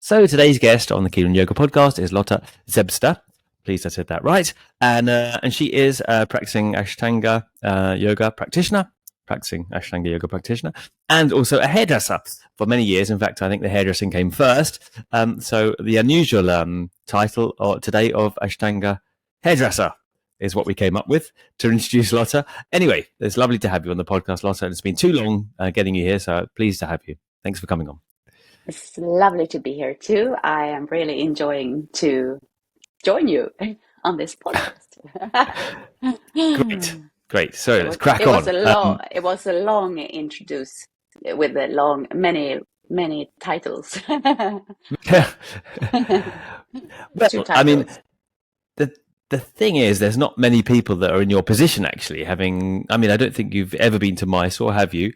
So today's guest on the Keenan Yoga podcast is Lotta Sebzda. Pleased I said that right. And she is a practicing Ashtanga Yoga practitioner, and also a hairdresser for many years. In fact, I think the hairdressing came first. So the unusual title today of Ashtanga hairdresser is what we came up with to introduce Lotta. Anyway, it's lovely to have you on the podcast, Lotta. It's been too long getting you here, so pleased to have you. Thanks for coming on. It's lovely to be here too. I am really enjoying to join you on this podcast. Great. So let's crack on. It was a long introduce with many titles. Well, Two titles. I mean, the thing is, there's not many people that are in your position actually. I don't think you've ever been to Mysore, have you?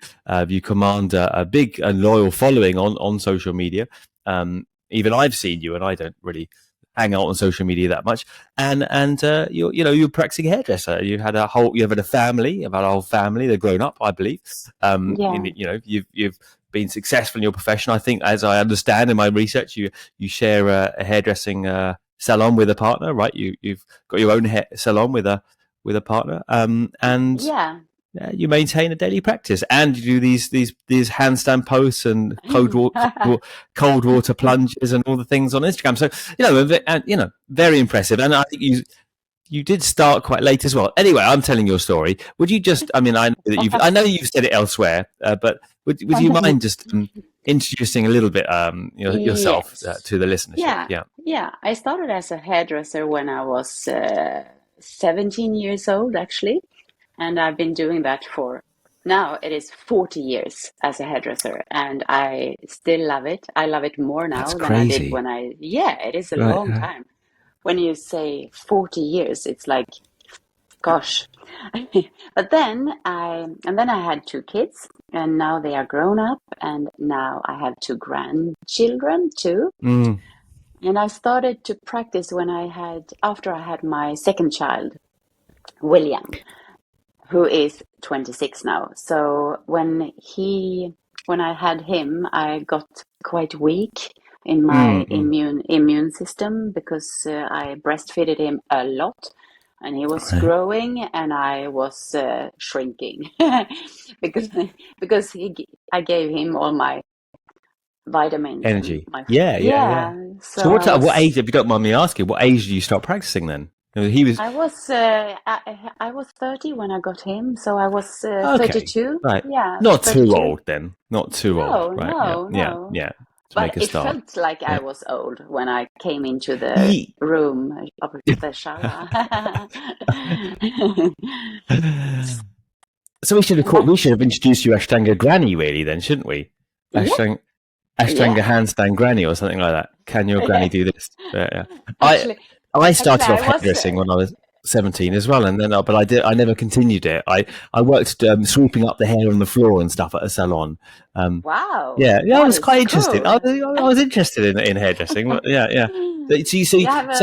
You command a big and loyal following on social media. Even I've seen you, and I don't really hang out on social media that much. And you're practicing hairdresser. You have a family, about a whole family. They're grown up, I believe. You've been successful in your profession. I think, as I understand in my research, you share a hairdressing salon with a partner, right? You've got your own hair salon with a partner, and you maintain a daily practice, and you do these handstand posts and cold water plunges and all the things on Instagram. So very impressive. And I think you did start quite late as well. Anyway, I'm telling your story. Would you just? I know you've said it elsewhere, but would you mind just introducing a little bit yourself to the listeners? Yeah. I started as a hairdresser when I was 17 years old, actually, and I've been doing that for now. It is 40 years as a hairdresser, and I still love it. I love it more now than I did when I. Yeah, it is a long time. When you say 40 years, it's like, gosh. But then I had two kids, and now they are grown up, and now I have two grandchildren too. And I started to practice after I had my second child, William, who is 26 now. So when I had him, I got quite weak in my immune system because I breastfeeded him a lot, and he was growing and I was shrinking because I gave him all my vitamins, energy. Yeah. So what age, if you don't mind me asking, what age did you start practicing then? He was. I was 30 when I got him, so I was 32. Right. Yeah, Not 32. too old then. Not too old. Right. No. Yeah. But it felt like I was old when I came into the room of the shower. So we should have introduced you Ashtanga Granny, really, then, shouldn't we? Ashtanga handstand granny or something like that. Can your granny do this? I started off hairdressing when I was 17 as well, and then but I never continued it. I worked sweeping up the hair on the floor and stuff at a salon. Wow. Yeah, I was quite interested. I was interested in hairdressing. Yeah. So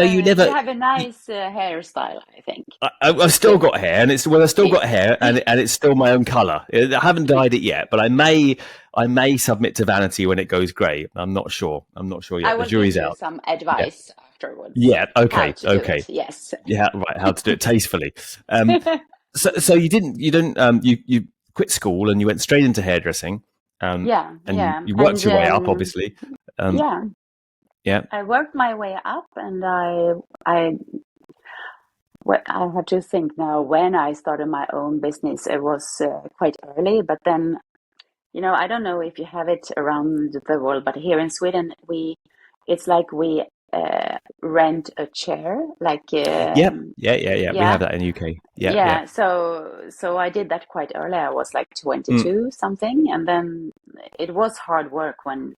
you have a nice hairstyle, I think. I've still got hair, and it's still my own colour. I haven't dyed it yet, but I may submit to vanity when it goes grey. I'm not sure yet. The jury's out. I will give you some advice afterwards. Yeah. Okay. Yes. Yeah. Right. How to do it tastefully. So you quit school and you went straight into hairdressing. You worked your way up, obviously. I worked my way up, and I have to think now. When I started my own business, it was quite early, but then, I don't know if you have it around the world, but here in Sweden, it's like we rent a chair, like We have that in UK. Yeah. So I did that quite early. I was like 22 something, and then it was hard work when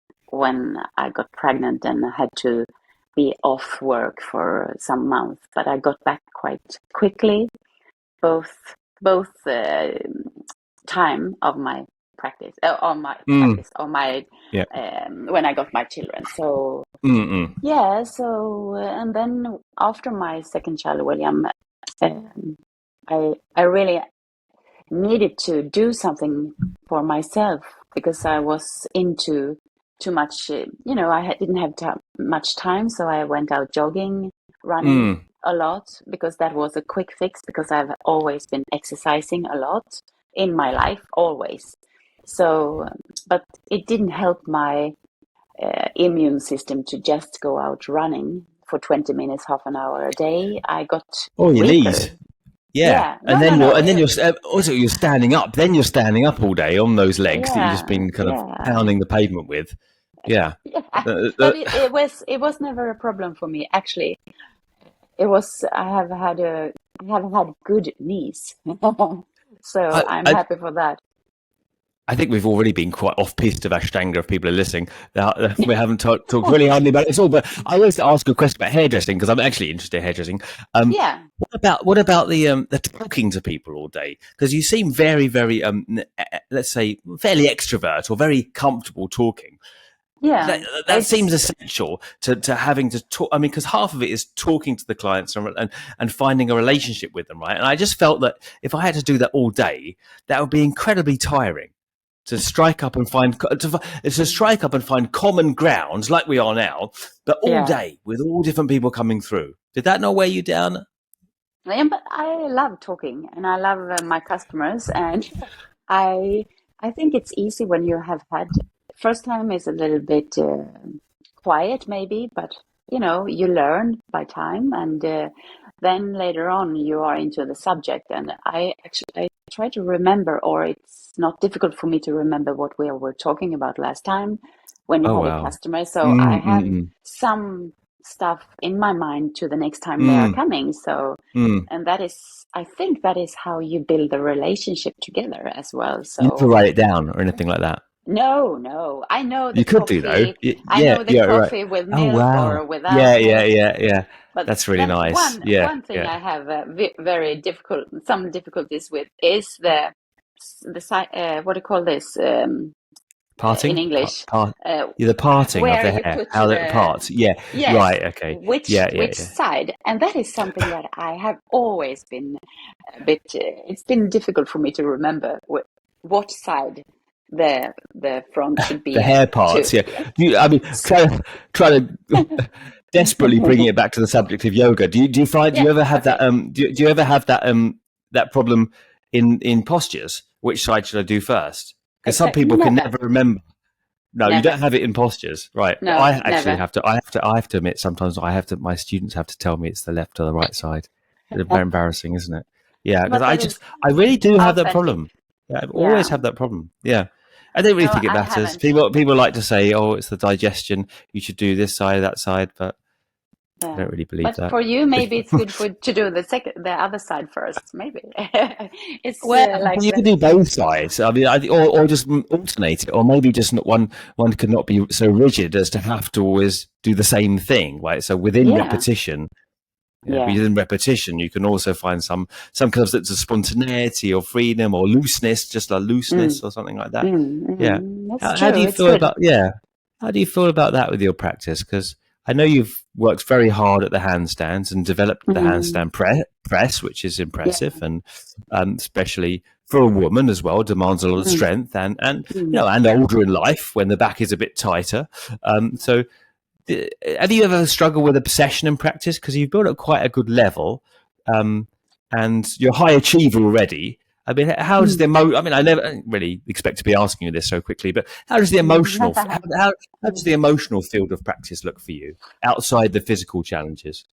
I got pregnant and I had to be off work for some months, but I got back quite quickly, both time of my practice, when I got my children. So and then after my second child, William, I really needed to do something for myself because I was into too much. Didn't have much time, so I went out jogging, running Mm. a lot because that was a quick fix. Because I've always been exercising a lot in my life, always. So, but it didn't help my immune system to just go out running for 20 minutes, half an hour a day. I got Oh, your knees. weaker. Yeah, Yeah, and no, no, no. then you're also you're standing up. Then you're standing up all day on those legs that you've just Yeah, been kind of yeah, pounding the pavement with. Yeah. yeah. Uh, uh, But it was never a problem for me. Actually, it was. I have had good knees, so I, I'm I happy for that. I think we've already been quite off-piste of Ashtanga if people are listening. We haven't talked really hardly about it at all. But I always ask a question about hairdressing because I'm actually interested in hairdressing. Yeah, What about the talking to people all day? Because you seem very, very let's say fairly extrovert or very comfortable talking. yeah. That seems It's essential to having to talk. I mean, because half of it is talking to the clients and finding a relationship with them, right? And I just felt that if I had to do that all day, that would be incredibly tiring to strike up and find to strike up and find common grounds like we are now, but all yeah. day with all different people coming through. Did that not wear you down? Yeah, but I love talking and I love my customers, and I I think it's easy when you have had first time is a little bit quiet maybe, but you learn by time, and then later on you are into the subject, and I try to remember, or it's not difficult for me to remember what we were talking about last time when you Oh had a wow. customer. So I Mm, have mm, some stuff in my mind to the next time they are mm, coming. So, mm. and I think that is how you build a relationship together as well. You never So, write it down or anything like that. no, no, I know the You could do though. coffee. I Yeah, know the yeah, right. coffee with Oh milk or wow. Yeah, without yeah, milk. yeah, yeah. But That's really then nice. Yeah, one thing yeah. I have very difficult some difficulties with is what do you call this in Parting, English? Uh, yeah, the parting of where the you hair, put how it parts. Yeah, yes, right. Okay. which Yeah, yeah, which yeah. side, and that is something that I have always been a bit. It's been difficult for me to remember what side the front should The be hair to. parts. Yeah. Yes. I mean, try to desperately bringing it back to the subject of yoga. Do you find do Yeah. you ever have that Okay. do you ever have that problem in postures? Which side should I do first? Because some Exactly. people can Never. never remember. No, you don't Never. have it in postures, right? No. I actually Never. have to. I have to admit sometimes I have to. My students have to tell me it's the left or the right side. It's very embarrassing, isn't it? Yeah, because But that is I really do have that authentic. problem. Yeah, I've always Yeah. had that problem. Yeah, I don't really No, think it I matters. haven't. People like to say, "Oh, it's the digestion. You should do this side, that side," but I Yeah. don't really believe But that. for you, maybe it's good to do the other side first. Maybe it's Well, like you the could do both sides. I mean, or just alternate it, or maybe just not one could not be so rigid as to have to always do the same thing, right? So within yeah, repetition, yeah. within repetition, you can also find some kind of sense of spontaneity or freedom or looseness, just a Mm, looseness or something like that. Yeah. That's How do true. you It's feel good. about How do you feel about that with your practice? Because I know you've worked very hard at the handstands and developed the Mm, handstand press, which is yeah. impressive, and especially for a woman as well, demands a lot of Mm, strength and mm, and older in life when the back is a bit tighter. So have you ever struggled with obsession in practice? Because you've built up quite a good level, um, and you're a high achiever already. I mean, how does mm. I mean, I never really expect to be asking you this so quickly, but how does the how does the emotional field of practice look for you outside the physical challenges?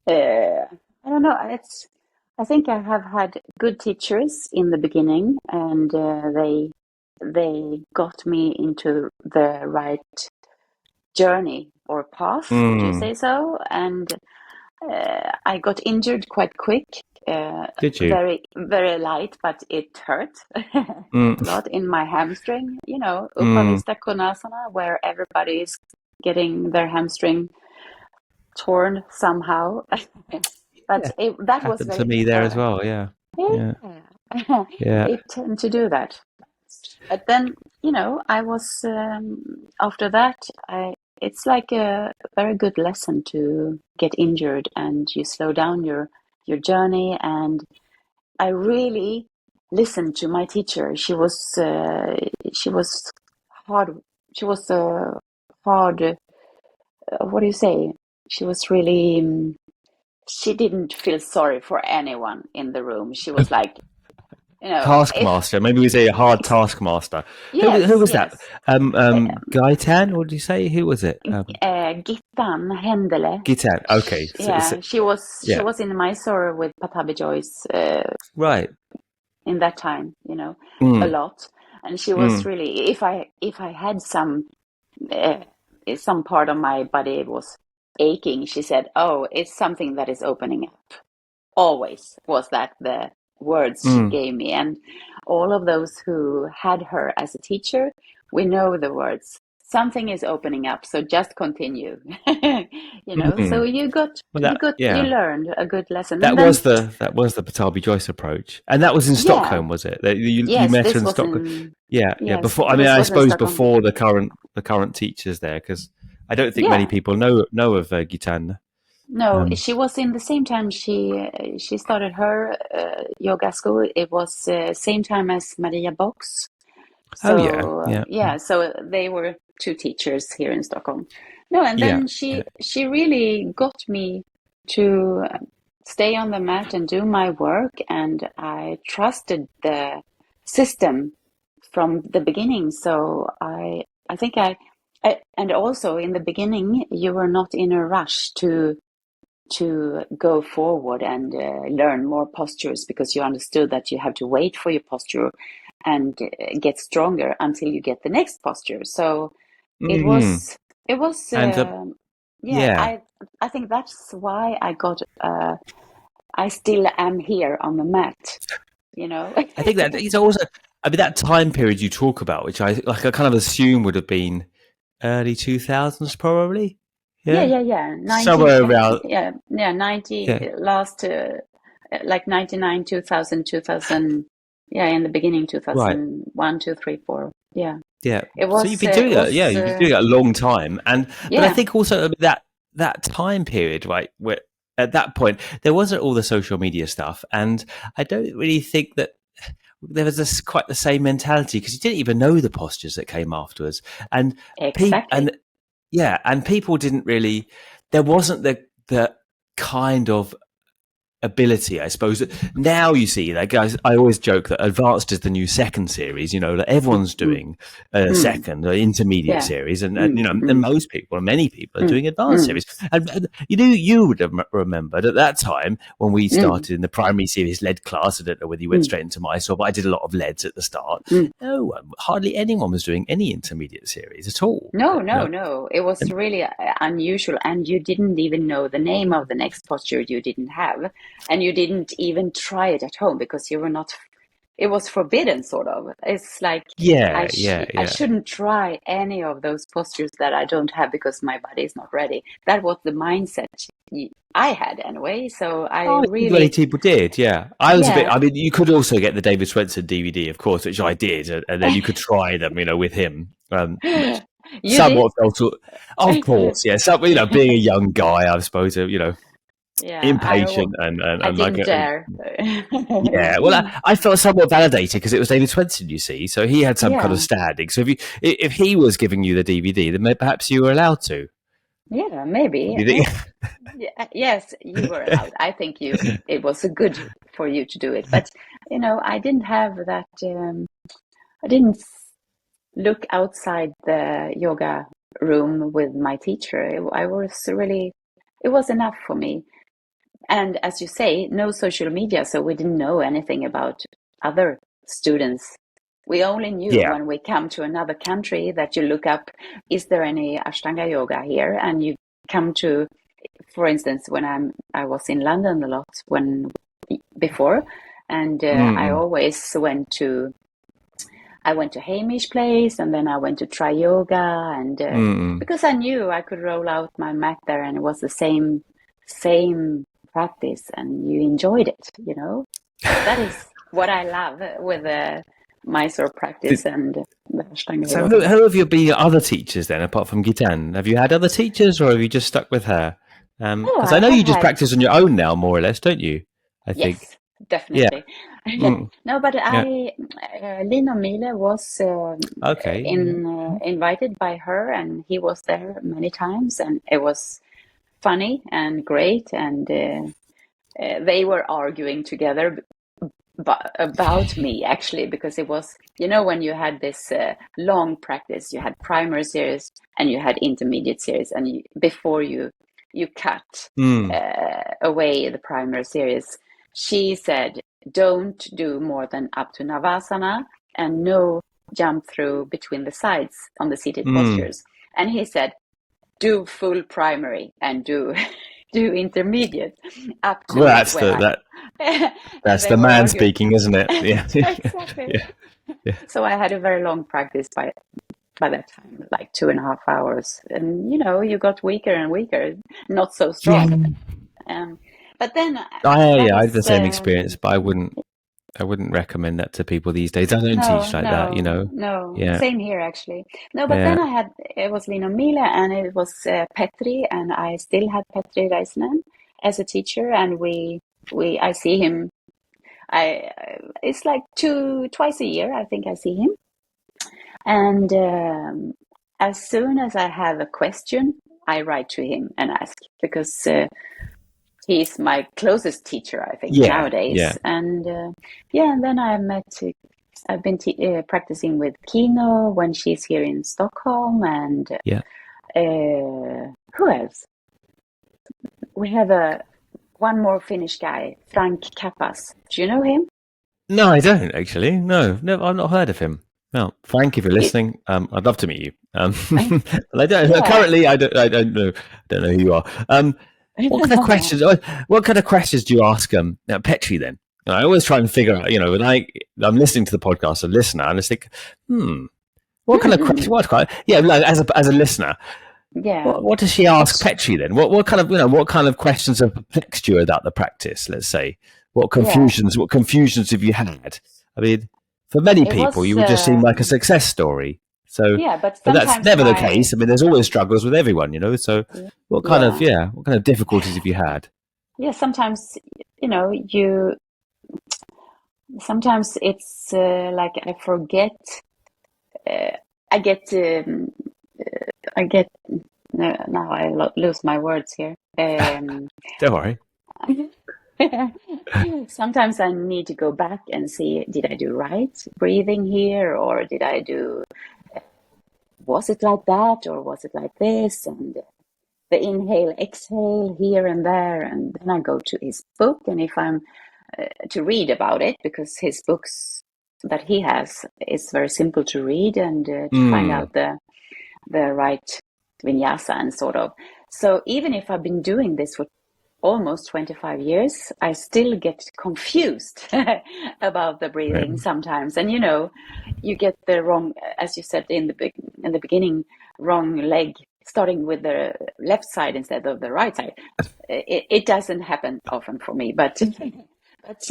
I don't know. I think I have had good teachers in the beginning, and they got me into the right journey or path. Would you Mm, say so? And I got injured quite quick, did you? very, very light, but it hurt a Mm, lot in my hamstring. mm. Upavista Konasana, where everybody is getting their hamstring torn somehow. But Yeah, that was happened to very, me there as well. Yeah, yeah, yeah, yeah. it tend to do that. But then, I was after that, it's like a very good lesson to get injured and you slow down your journey. And I really listened to my teacher. She was hard. was a hard. What do you say? She was really. She didn't feel sorry for anyone in the room. She was like, if Taskmaster. Maybe we say a hard taskmaster. Who yes, was that? yes. Gaitan. What did you say? Who was it? Gittan Hendele. Gitan. Okay. Yeah, she Yeah. was in Mysore with Patabi Joyce Right. in that time, a Mm, lot. And she was mm, really, if I had uh, some part of my body was aching, she said, "Oh, it's something that is opening up." Always was that the words she mm, gave me. And all of those who had her as a teacher, we know the words. Something is opening up, so just continue. So mm. Well, you learned a good lesson. And that then, was the Patabi Joyce approach, and that was in yeah, Stockholm, was it? That you yes, met her this in was Stockholm. in, Yeah, yeah. yes, Before, I mean, this I was in suppose Stockholm. before the current teachers there, because I don't think many Yeah, people know of Gitan. no, Um, she was in the same time she started her yoga school. It was same time as Maria Box. oh yeah, So yeah, yeah, so they were two teachers here in Stockholm. No, and yeah. then Yeah. she really got me to stay on the mat and do my work, and I trusted the system from the beginning. So I think and also in the beginning you were not in a rush to go forward and learn more postures, because you understood that you have to wait for your posture and get stronger until you get the next posture. So it Mm. was it was And yeah, yeah, I think that's why I still am here on the mat, you know. I think that it's also. I mean, that time period you talk about, which I kind of assume would have been early 2000s, probably. Yeah, Yeah, yeah, yeah. somewhere around. Yeah, yeah, 90 Yeah, last like 99, 2000, 2000. Yeah, in the beginning right. 2001, 2, 3, 4. Yeah. Yeah. It So you've was been it doing it. Yeah, was you've been doing it a long time, but I yeah, think also that time period, right, where at that point there wasn't all the social media stuff, and I don't really think that there was quite the same mentality, because you didn't even know the postures that came afterwards, and people exactly. and yeah, and people didn't really. There wasn't the kind of ability, I suppose. Now you see, like I always joke that advanced is the new second series. That Mm, everyone's mm, doing a mm, second or intermediate yeah. series, and Mm, and mm, most people, and many people, are mm, doing advanced mm, series. And you would have remembered at that time when we mm, started in the primary series lead class. I don't know whether you went mm, straight into Mysore, but I did a lot of leads at the start. mm. No one, hardly anyone was doing any intermediate series at all. No, no, no. It was And really unusual, and you didn't even know the name of the next posture you didn't have, and you didn't even try it at home because you were not. It was forbidden, sort of. It's like yeah, yeah, I yeah. shouldn't try any of those postures that I don't have because my body is not ready. That was the mindset I had anyway. So I Oh, I think many really, people did. Yeah, I was a bit. yeah. I mean, you could also get the David Swenson DVD, of course, which I did, and then you could try them, with him, which You did? somewhat felt. Of course, yeah. Some, being a young guy, I suppose, Yeah, impatient I and like, didn't dare. yeah. Well, I felt somewhat validated because it was David Swenson, you see, so he had some kind of Yeah, standing. So if he was giving you the DVD, then perhaps you were allowed to. yeah, What maybe. do you Yeah, yes, you were allowed. I think it was good for you to do it. But, I didn't have that, I didn't look outside the yoga room with my teacher. I was really, it was enough for me. And as you say, no social media, so we didn't know anything about other students. We only knew yeah, when we come to another country that you look up, is there any Ashtanga yoga here? And you come to, for instance, when I was in London a lot before, and I mm, always I went to Hamish Place, and then I went to Try Yoga, and mm. because I knew I could roll out my mat there, and it was the same practice, and you enjoyed it. That is what I love with the Mysore practice and the Ashtanga So Yoga. who have your been other teachers then, apart from Gitan? Have you had other teachers, or have you just stuck with her? Oh, Because I I know have you just had, practice on your own now, more or less, don't you? I think. yes, Yeah. definitely. Mm. No, but Yeah. Lino Mile was Okay. invited by her, and he was there many times, and it was funny and great, and they were arguing together about me actually, because it was, when you had this long practice, you had primary series and you had intermediate series, and before you cut Mm. away the primary series, she said, don't do more than up to Navasana, and no jump through between the sides on the seated Mm. postures. And he said, do full primary and do do intermediate up Well, to when I and that's they the were man arguing. speaking, isn't it? Yeah. Exactly. Yeah. Yeah. So I had a very long practice by that time, like 2.5 hours, and you got weaker and weaker, not so strong. Yeah. Um, but then that I had the was same experience, but I wouldn't recommend that to people these days. I don't no, teach like that, you no, know. no. Yeah. Same here actually. No, but Yeah. then it was Lino Mila and it was Petri, and I still had Petri Räisänen as a teacher, and I see him. It's like twice a year, I think I see him. And as soon as I have a question, I write to him and ask, because he's my closest teacher, I think, Yeah. Yeah. nowadays. And yeah, and then I've been practicing with Kino when she's here in Stockholm, and Yeah. who else? We have one more Finnish guy, Frank Kappas. Do you know him? No, I don't actually. No, no, I've not heard of him. Well, Frank, if you're He, listening, I'd love to meet you. But I don't yeah. currently. I don't know who you are. What kind of questions? What kind of questions do you ask Petri then? I always try and figure out. When I'm listening to the podcast, a listener, and I just think, what kind of question? Yeah, like, as a listener, Yeah. what does she ask Actually, Petri then? What kind of what kind of questions have perplexed you about the practice? Let's say, yeah. what confusions have you had? I mean, for many It people, was you would just seem like a success story. So, yeah, but but that's sometimes never the my case. I mean, there's always struggles with everyone, So, yeah. what kind of difficulties have you had? Yeah, sometimes you sometimes it's like I forget. Uh, I get. I get. No, now I lose my words here. Don't worry. Sometimes I need to go back and see, did I do right breathing here, or did I do? Was it like that, or was it like this? And the inhale, exhale here and there, and then I go to his book, and if I'm to read about it, because his books that he has is very simple to read, and to find Mm, out the right vinyasa and sort of. So even if I've been doing this for almost 25 years, I still get confused about the right. breathing sometimes. And you get the wrong, as you said in the beginning, wrong leg starting with the left side instead of the right side. It doesn't happen often for me, but but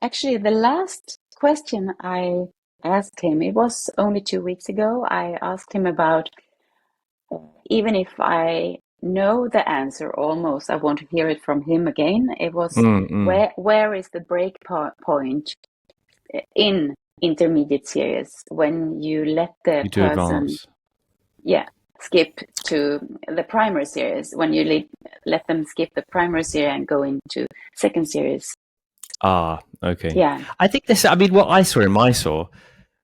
actually, the last question I asked him, it was only 2 weeks ago. I asked him about, even if I know the answer almost, I want to hear it from him again. It was, Mm, mm. where is the break point in intermediate series when you let the You do person, advance. yeah, skip to the primary series, when you let them skip the primary series and go into second series. Ah, okay. Yeah. I think this. I mean, what I saw in Mysore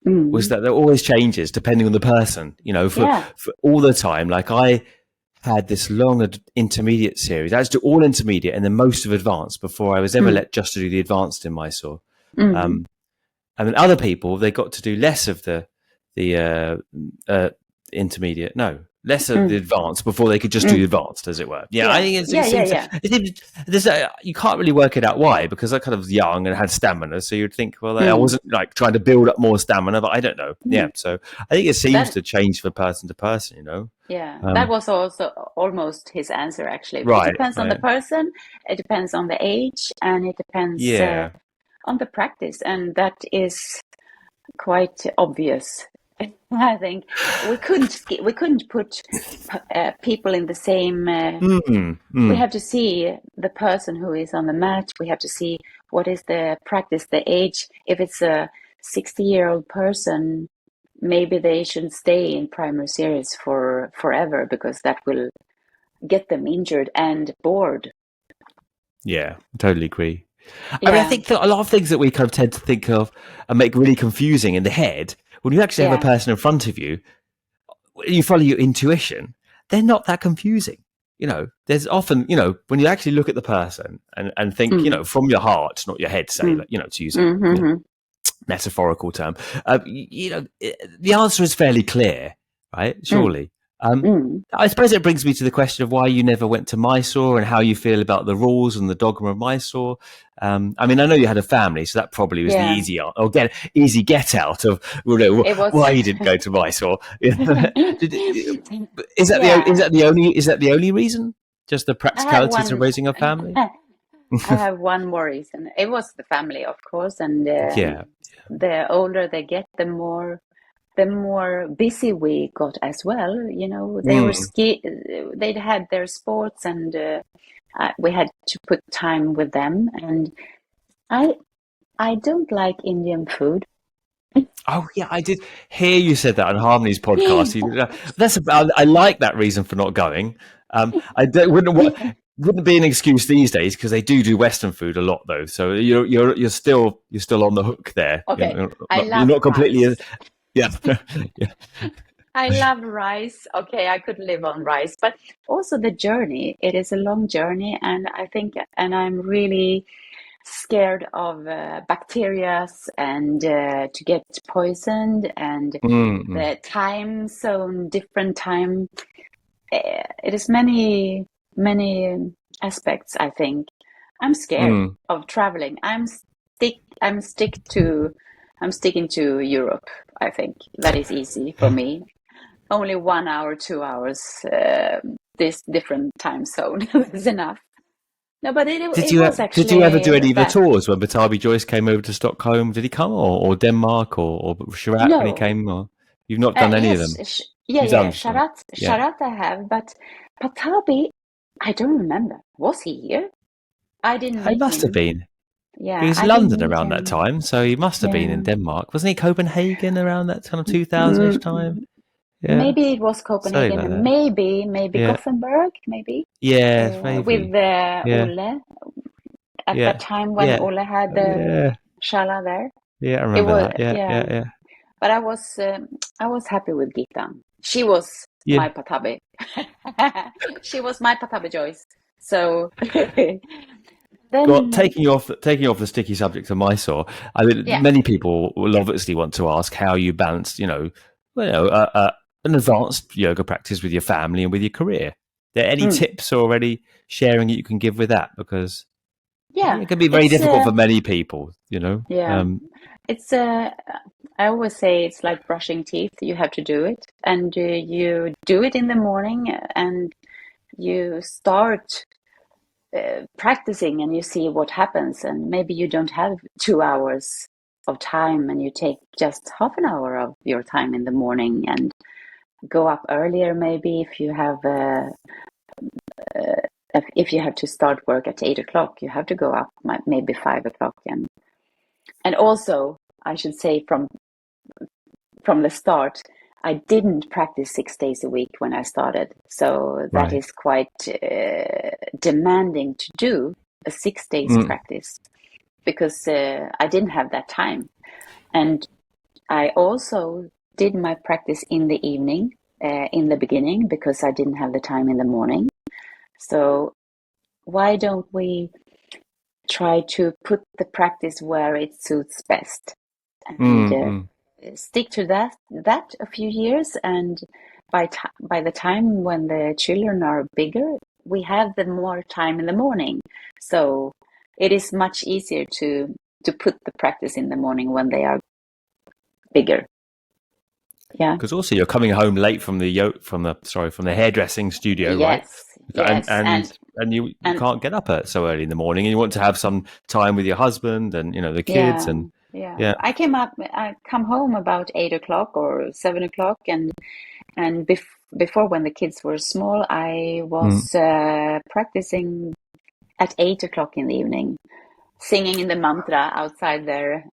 was Mm. that there always changes depending on the person. Yeah. For all the time. Like I had this long intermediate series. I had to do all intermediate and then most of advanced before I was ever Mm. let just to do the advanced in Mysore. Mm. Um, and then other people, they got to do less of the intermediate. No, less of the Mm. advanced before they could just do the Mm. advanced, as it were. Yeah, I Yeah. think Yeah. it Yeah. seems Yeah. you can't really work it out why, because I kind of was young and had stamina. So you'd think, well, I Mm. wasn't like trying to build up more stamina, but I don't know. Yeah, Mm. so I think it seems That to change from person to person. yeah, that Um, was also almost his answer actually. It right, depends on the right, person, it depends on the age, and it depends yeah. on the practice, and that is quite obvious. I think we couldn't put people in the same. Mm, We mm, have to see the person who is on the mat. We have to see what is the practice, the age? If it's a 60-year-old person, maybe they shouldn't stay in primary series for forever because that will get them injured and bored. Yeah, I totally agree. I mean, I Yeah, think that a lot of things that we kind of tend to think of and make really confusing in the head, when you actually have a yeah, person in front of you, you follow your intuition, they're not that confusing. There's often, when you actually look at the person and think, mm, from your heart, not your head, say, mm, like, to use a mm-hmm, metaphorical term, the answer is fairly clear, right? mm, Surely. mm, I suppose it brings me to the question of why you never went to Mysore and how you feel about the rules and the dogma of Mysore. I mean, I know you had a family, so that probably was the yeah. easy get out of It was, why you didn't go to Mysore. Is yeah. that the only reason? Just the I have practicalities of one. raising a family? I have one more reason. It was the family, of course, and Yeah. the older they get, the more busy we got as well. They were Mm. ski. They'd had their sports, and we had to put time with them. And I I don't like Indian food. Oh yeah, I did hear you said that on Harmony's podcast. I like that reason for not going. I don't, wouldn't be an excuse these days because they do Western food a lot though. So you're still on the hook there. Okay, I You're love not completely rice. yeah yeah. I love rice. Okay, I could live on rice, but also the journey. It is a long journey, and I'm really scared of bacteria and to get poisoned and Mm, the time zone, different time. It is many aspects, I think. I'm scared mm. of traveling. I'm sticking to Europe. I think that is easy for me. Only 1 hour, 2 hours, this different time zone is enough. No, but it was Did you ever do actually any of the that. tours when Batabi Joyce came over to Stockholm? Did he come or Denmark or Chirac when he No, came? Or you've not done any of yes, them? yeah, You've yeah. done some. Yeah. Sharat I have, but Patabi, I don't remember. Was he here? I didn't He meet must have him. been. He Yeah, was in I didn't London meet around that him. time, so he must have been in Yeah. Denmark. Wasn't he Copenhagen around that kind of 2000-ish time? Mm, Yeah, maybe it was something like Copenhagen. that. Maybe Yeah. Gothenburg. Maybe Yes, with maybe. Yeah. Ole at that Yeah. time when Yeah. Ole had the Yeah. shala there. Yeah, I It remember was that. Yeah. yeah. Yeah. Yeah. But I was happy with Gita. She was Yeah. my Patabi. She was my Patabi Joyce. So Well, then, taking off the sticky subject of Mysore, I mean, yeah, many people will obviously want to ask how you balance, an advanced yoga practice with your family and with your career. Are there any mm, tips or any sharing that you can give with that? Because yeah, it can be very it's difficult for many people, you know. yeah, it's I always say it's like brushing teeth. You have to do it, and you do it in the morning, and you start practicing, and you see what happens. And maybe you don't have 2 hours of time, and you take just half an hour of your time in the morning and go up earlier maybe if you have to start work at 8 o'clock, you have to go up maybe 5 o'clock. And also, I should say from the start, I didn't practice 6 days a week when I started, so that Right. is quite demanding to do a 6 days Mm, practice because I didn't have that time. And I also did my practice in the evening in the beginning because I didn't have the time in the morning. So why don't we try to put the practice where it suits best and mm, mm, stick to that a few years, and by the time when the children are bigger, we have the more time in the morning. So it is much easier to put the practice in the morning when they are bigger. Yeah. because also you're coming home late from the hairdressing studio, right? Yes. And Yes. and you And can't get up so early in the morning, and you want to have some time with your husband and the kids, yeah. and Yeah. yeah. I come home about 8 o'clock or 7 o'clock, and before, when the kids were small, I Mm, was practicing at 8 o'clock in the evening. singing in the mantra outside their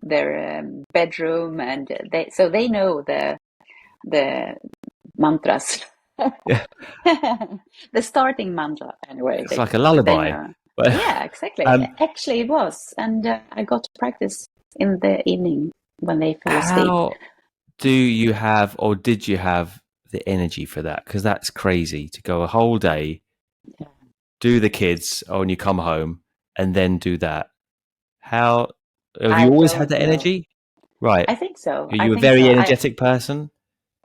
bedroom, and they know the mantras. Yeah, The starting mantra, anyway. it's like a They lullaby. know. But, Yeah, exactly. um, Actually, it was, and I got to practice in the evening when they fell asleep. how do you have, or did you have the energy for that? Because that's crazy to go a whole day, Yeah. do the kids, oh, and you come home and then do that. How have you I always had don't that know. energy? Right. I think so. Are I you a think so. very energetic person?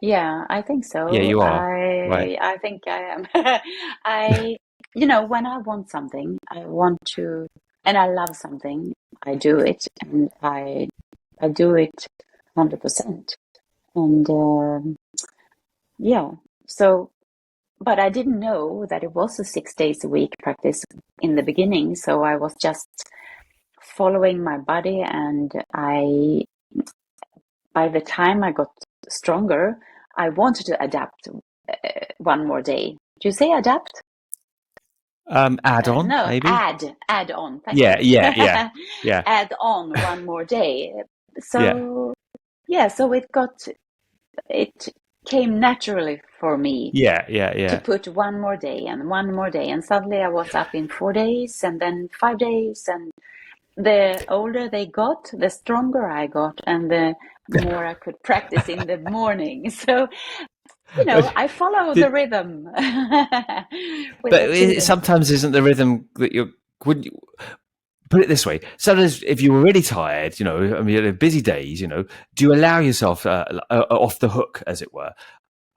Yeah, I think Yeah, so. you are. Right. I think I am. I, when I want something, I want to, and I love something, I do it, and I do it 100%. And yeah, so, but I didn't know that it was a 6 days a week practice in the beginning. So I was just following my body, and by the time I got stronger, I wanted to adapt one more day. Do you say adapt? Add on, No, maybe? add on. Thank Yeah, you. yeah, yeah. Yeah. Add on one more day. Yeah. So yeah, so it came naturally for me Yeah, yeah, to yeah. put one more day and one more day, and suddenly I was up in 4 days and then 5 days, and the older they got, the stronger I got, and the more I could practice in the morning. So, I follow the Did, rhythm with but the it children. sometimes isn't the rhythm that you would put it this way. Sometimes, if you were really tired, I mean, busy days, do you allow yourself off the hook, as it were?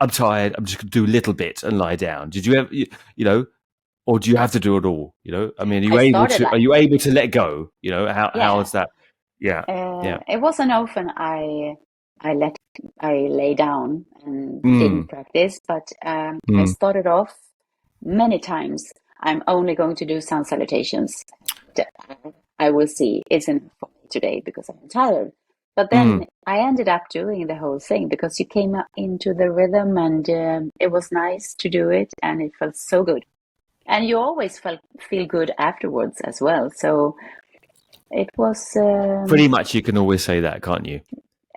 I'm tired. I'm just going to do a little bit and lie down. Did you ever, or do you have to do it all? I mean, I started are like, you able to let go? How yeah, is that? Yeah, yeah. it wasn't often I let I lay down and Mm, didn't practice, but I mm, started off many times. I'm only going to do sun salutations. I will see. It's enough for me today because I'm tired. But mm. then I ended up doing the whole thing because you came up into the rhythm, and it was nice to do it, and it felt so good. And you always feel good afterwards as well. So it was Pretty much, you can always say that, can't you?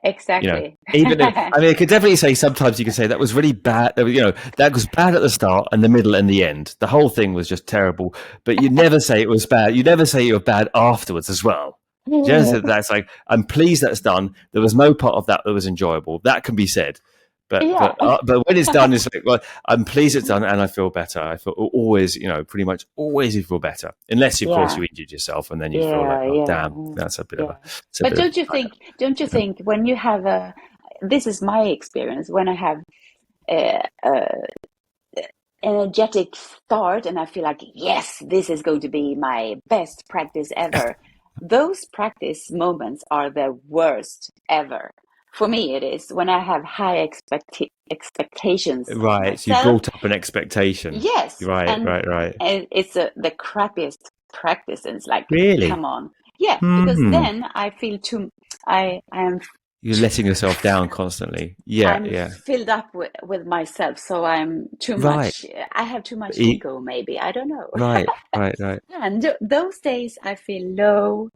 exactly. Even if, I mean, I could definitely say sometimes you can say that was really bad. That was bad at the start and the middle and the end. The whole thing was just terrible. But you never say it was bad. You never say you were bad afterwards as well. Just that's like, I'm pleased that's done. There was no part of that was enjoyable. That can be said. But Yeah, but when it's done, it's like, well, I'm pleased it's done, and I feel better. I feel always, pretty much always you feel better, unless of course yeah, you injured yourself, and then you feel like, yeah, oh yeah, damn, that's a bit of yeah. a, it's a But bit of a don't you think when you have this is my experience, when I have a energetic start and I feel like, yes, this is going to be my best practice ever. Those practice moments are the worst ever. For me, it is when I have high expectations of right. So you myself. brought up an expectation. Yes, Right, and right, right. it's the crappiest practice. And it's like, come Really? on, yeah, because Hmm. then I feel too. I am You're letting yourself down constantly. Yeah, I'm yeah. filled up with myself, so I'm too Right. much. I have too much E- ego, maybe. I don't know. right, right, right. And those days I feel low,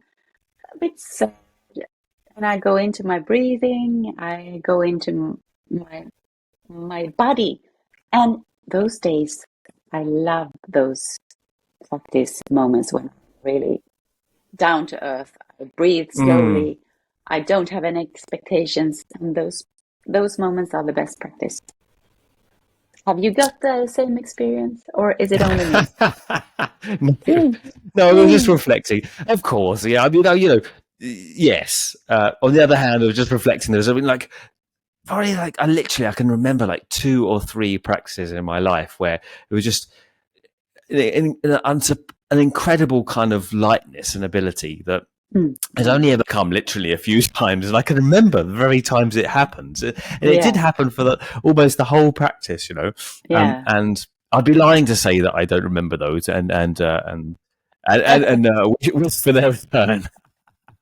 a bit sad, and I go into my breathing. I go into my body, and those days I love those practice moments when I'm really down to earth. I breathe Mm. slowly. I don't have any expectations, and those moments are the best practice. Have you got the same experience, or is it only me? no, no, I was just reflecting. Of course, yeah. I mean, yes. On the other hand, I was just reflecting. There's something like probably like I can remember like 2 or 3 practices in my life where it was just an incredible kind of lightness and ability that Mm. has only ever come literally a few times, and I can remember the very times it happens, and it did Yeah, happen for almost the whole practice, yeah, and I'd be lying to say that I don't remember those, and wish for their return.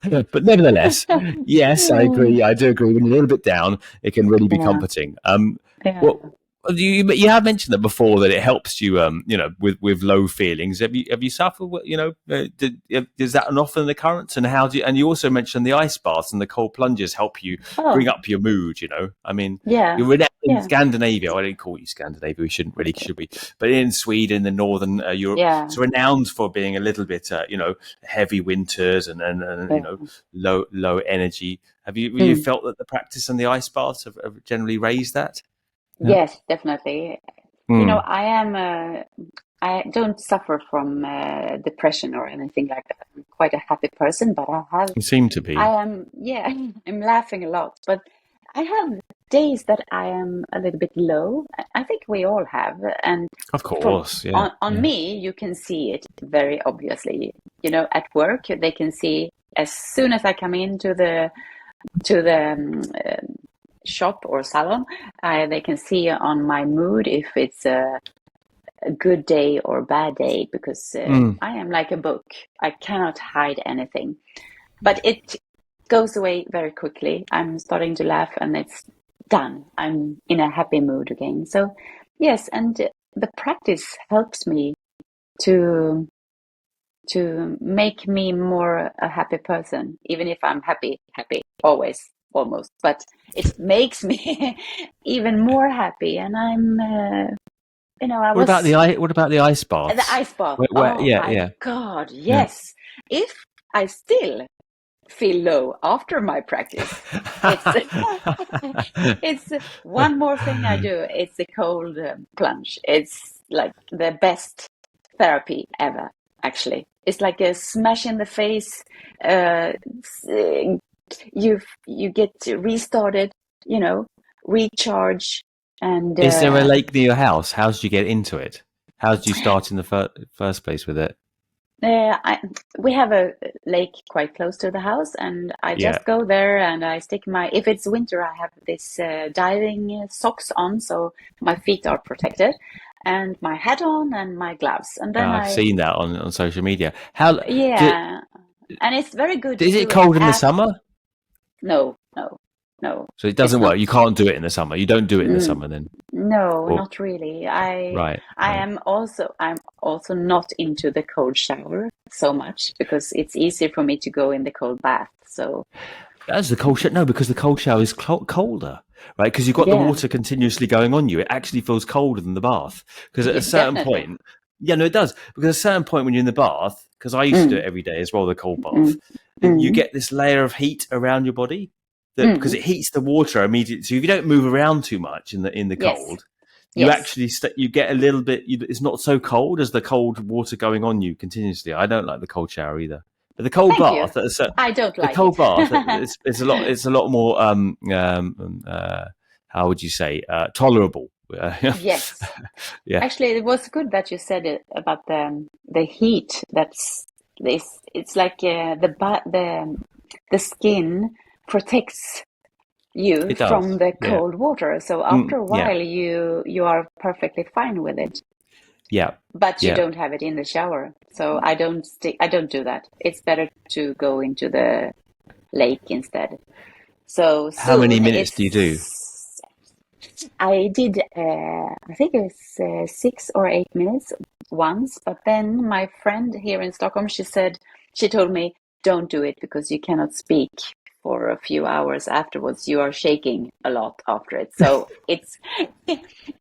But nevertheless, yes, I agree. I do agree. When you're a little bit down, it can really be yeah, comforting. What yeah. You have mentioned that before, that it helps you, with low feelings. Have you suffered? Is that an often the occurrence? And how do you? And you also mentioned the ice baths and the cold plunges help you bring Oh, up your mood. I mean, yeah, you're renowned in yeah, Scandinavia. I didn't call you Scandinavia. We shouldn't really, should we? But in Sweden, the northern Europe, yeah, it's renowned for being a little bit, heavy winters and yeah. low energy. Have you Mm. felt that the practice and the ice baths have generally raised that? Yeah. Yes, definitely. Mm. I am. I don't suffer from depression or anything like that. I'm quite a happy person, but You seem to I be. am, yeah, I'm laughing a lot, but I have days that I am a little bit low. I think we all have, and Of from course, yeah, on yeah. me, you can see it very obviously. At work, they can see as soon as I come into the shop or salon, they can see on my mood if it's a good day or bad day because Mm. I am like a book. I cannot hide anything. But it goes away very quickly. I'm starting to laugh and it's done. I'm in a happy mood again. So, yes, and the practice helps me to make me more a happy person, even if I'm happy always, almost. But it makes me even more happy. And I What about was the ice the baths? ice bath. Where, Oh yeah, my yeah, God, yeah. yes. If I still feel low after my practice, it's it's one more thing I do. It's a cold plunge. It's like the best therapy ever, actually. It's like a smash in the face. You get restarted, recharge, and Is there a lake near your house? How did you get into it? How did you start in the first place with it? we have a lake quite close to the house, and I Yeah. just go there and I stick if it's winter, I have this diving socks on, so my feet are protected, and my hat on and my gloves. And then I've seen that on social media. How do, yeah, and it's very good to is it do it cold in the at, summer? no, no, no, So it it's doesn't work. not. You can't do it in the summer. You don't do it in the Mm, summer then. no, Or not really. I right, I right. am also I'm also not into the cold shower so much because it's easier for me to go in the cold bath. So That's the cold shower. No, because the cold shower is colder, right? Because you've got the yeah, water continuously going on you. It actually feels colder than the bath. Because at a yeah, certain definitely. point, yeah, no, it does. Because at a certain point when you're in the bath, because I used to do Mm, it every day as well, the cold bath, mm, you mm, get this layer of heat around your body that because mm. it heats the water immediately. So if you don't move around too much in the Yes, cold, you yes. actually you get a little bit. It's not so cold as the cold water going on you continuously. I don't like the cold shower either. But the cold Thank you. bath, at a certain I don't the like it. cold bath it's a lot more how would you say tolerable. Yes. Yeah, Actually, it was good that you said it about the heat. That's this. It's like the skin protects you it does. from the Yeah. cold water. So Mm, after a yeah, while, you are perfectly fine with it, yeah, but you yeah. don't have it in the shower. So I don't do that. It's better to go into the lake instead. So How many soon minutes do you do? I did, I think it was 6 or 8 minutes once, but then my friend here in Stockholm, she told me, don't do it because you cannot speak for a few hours afterwards. You are shaking a lot after it. So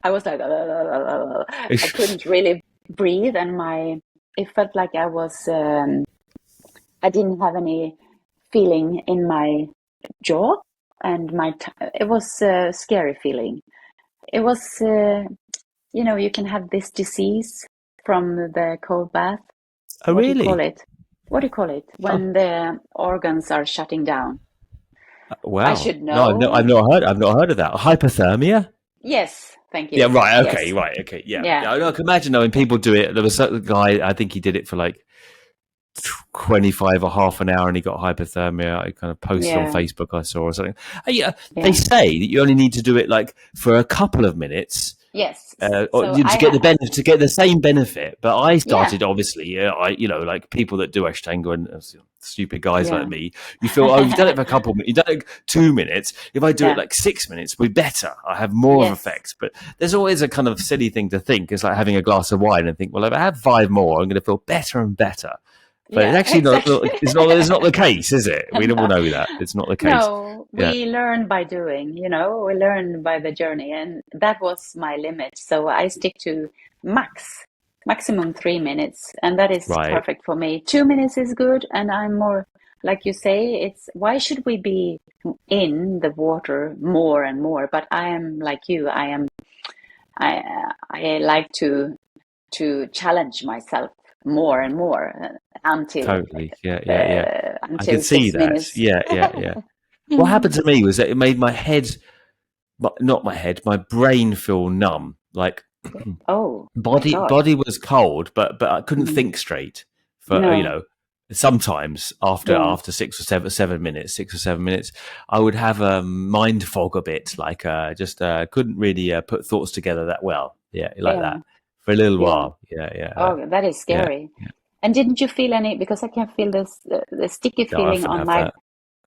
I was like, I couldn't really breathe, and it felt like I didn't have any feeling in my jaw, and it was a scary feeling. It was, you can have this disease from the cold bath. Oh, What do you call really? it? What do you call it? Oh, When the organs are shutting down. I wow. should No, I've know. not heard. I've not heard of that. Hypothermia. Yes, thank Yeah, you. right. Okay, Yes. right. Okay, yeah. Yeah. Yeah, I can imagine though when people do it. There was a guy. I think he did it for like 25 or half an hour, and he got hypothermia. I kind of posted on Yeah. Facebook. I saw or something. Yeah, they Yeah. say that you only need to do it like for a couple of minutes, Yes. or So to get the benefit, to get the same benefit. But I yeah, started obviously, like people that do Ashtanga and stupid guys like yeah, me, you feel, oh, you've done it for a couple of minutes, you've done it 2 minutes. If I do it yeah, like 6 minutes, we're better. I have more of yes, effects. But there's always a kind of silly thing to think. It's like having a glass of wine and think, well, if I have 5 more, I'm going to feel better and better. But it's yeah, actually not. exactly. It's not the case, is it? We all No, know that it's not the case. no, Yeah. we learn by doing, we learn by the journey, and that was my limit. So I stick to maximum 3 minutes, and that is Right. perfect for me. 2 minutes is good, and I'm more, like you say, it's why should we be in the water more and more? But I am like you, I like to challenge myself more and more Totally. Yeah. Yeah. Yeah. I until could see six that. minutes. Yeah. Yeah. Yeah. What happened to me was that it made my head, not my head, my brain feel numb. Like Oh my God. body was cold, but I couldn't Mm. think straight for No. sometimes Yeah. after 6 or 7 minutes, 6 or 7 minutes, I would have a mind fog a bit, like just couldn't really put thoughts together that well. Yeah, like Yeah. that for a little Yeah. while. Yeah, yeah, Oh, that is yeah, scary. And didn't you feel any? Because I can feel this the sticky yeah. I feeling often on have my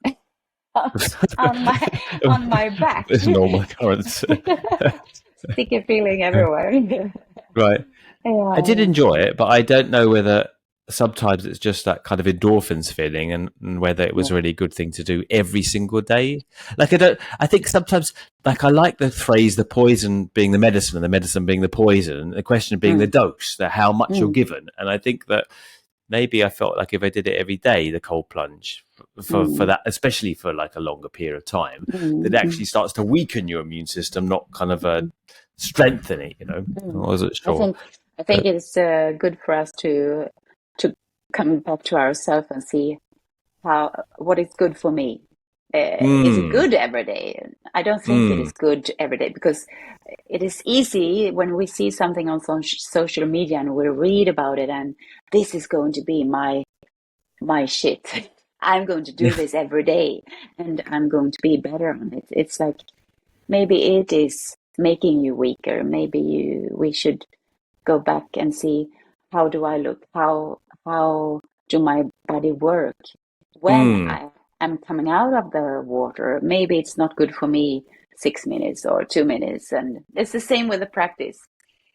that. on my on my back. It's normal occurrence. Sticky feeling everywhere. Right. I did Yeah. enjoy it, but I don't know whether sometimes it's just that kind of endorphins feeling, and whether it was Yeah. a really good thing to do every single day. Like I think sometimes, like, I like the phrase, the poison being the medicine and the medicine being the poison, the question being the Mm. dose, that how much you're Mm. given. And I think that maybe I felt like if I did it every day, the cold plunge for Mm. that, especially for like a longer period of time, that Mm. Mm. actually starts to weaken your immune system, not kind of Mm. strengthen it, I Mm. wasn't I sure. think I think But it's good for us to come back to ourselves and see how what is good for me. Is it mm, good every day? I don't think it mm. is good every day because it is easy when we see something on social media and we read about it and this is going to be my shit. I'm going to do Yeah. this every day and I'm going to be better on it. It's like maybe it is making you weaker. Maybe we should go back and see how do I look? How do my body work? When Mm, I am coming out of the water, maybe it's not good for me 6 minutes or 2 minutes. And it's the same with the practice.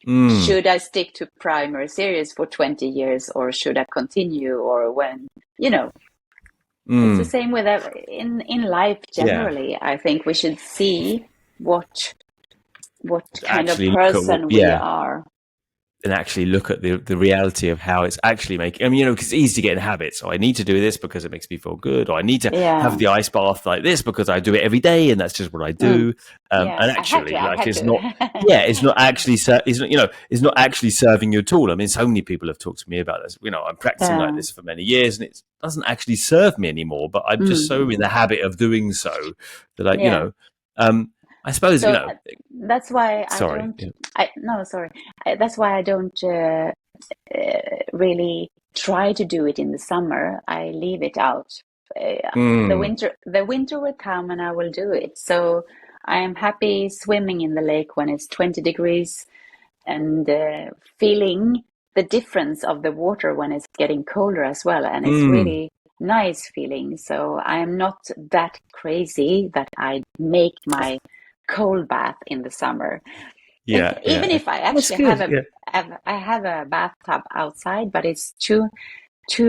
mm, Should I stick to primary series for 20 years or should I continue or when, you know, it's the mm. same with in life Yeah. generally. I think we should see what what kind of Actually look at person we yeah, are. and actually look at the reality of how it's actually making. I mean, because it's easy to get in habits. So I need to do this because it makes me feel good, or I need to have Yeah. the ice bath like this because I do it every day, and that's just what I Mm. do. Yeah. And I had to. actually, I like, had it's not. to. Yeah, it's not actually. It's not. It's not actually serving you at all. I mean, so many people have talked to me about this. I'm practicing like Yeah. this for many years, and it doesn't actually serve me anymore. But I'm just so in Mm. the habit of doing so that Yeah. I suppose So that's why I Sorry. don't. Yeah. I no, sorry. That's why I don't really try to do it in the summer. I leave it out. Mm, The winter will come, and I will do it. So I am happy swimming in the lake when it's 20 degrees and feeling the difference of the water when it's getting colder as well. And it's mm. really nice feeling. So I am not that crazy that I make my cold bath in the summer. Yeah, Even yeah. if I That's actually good. Yeah. I have a bathtub outside, but it's too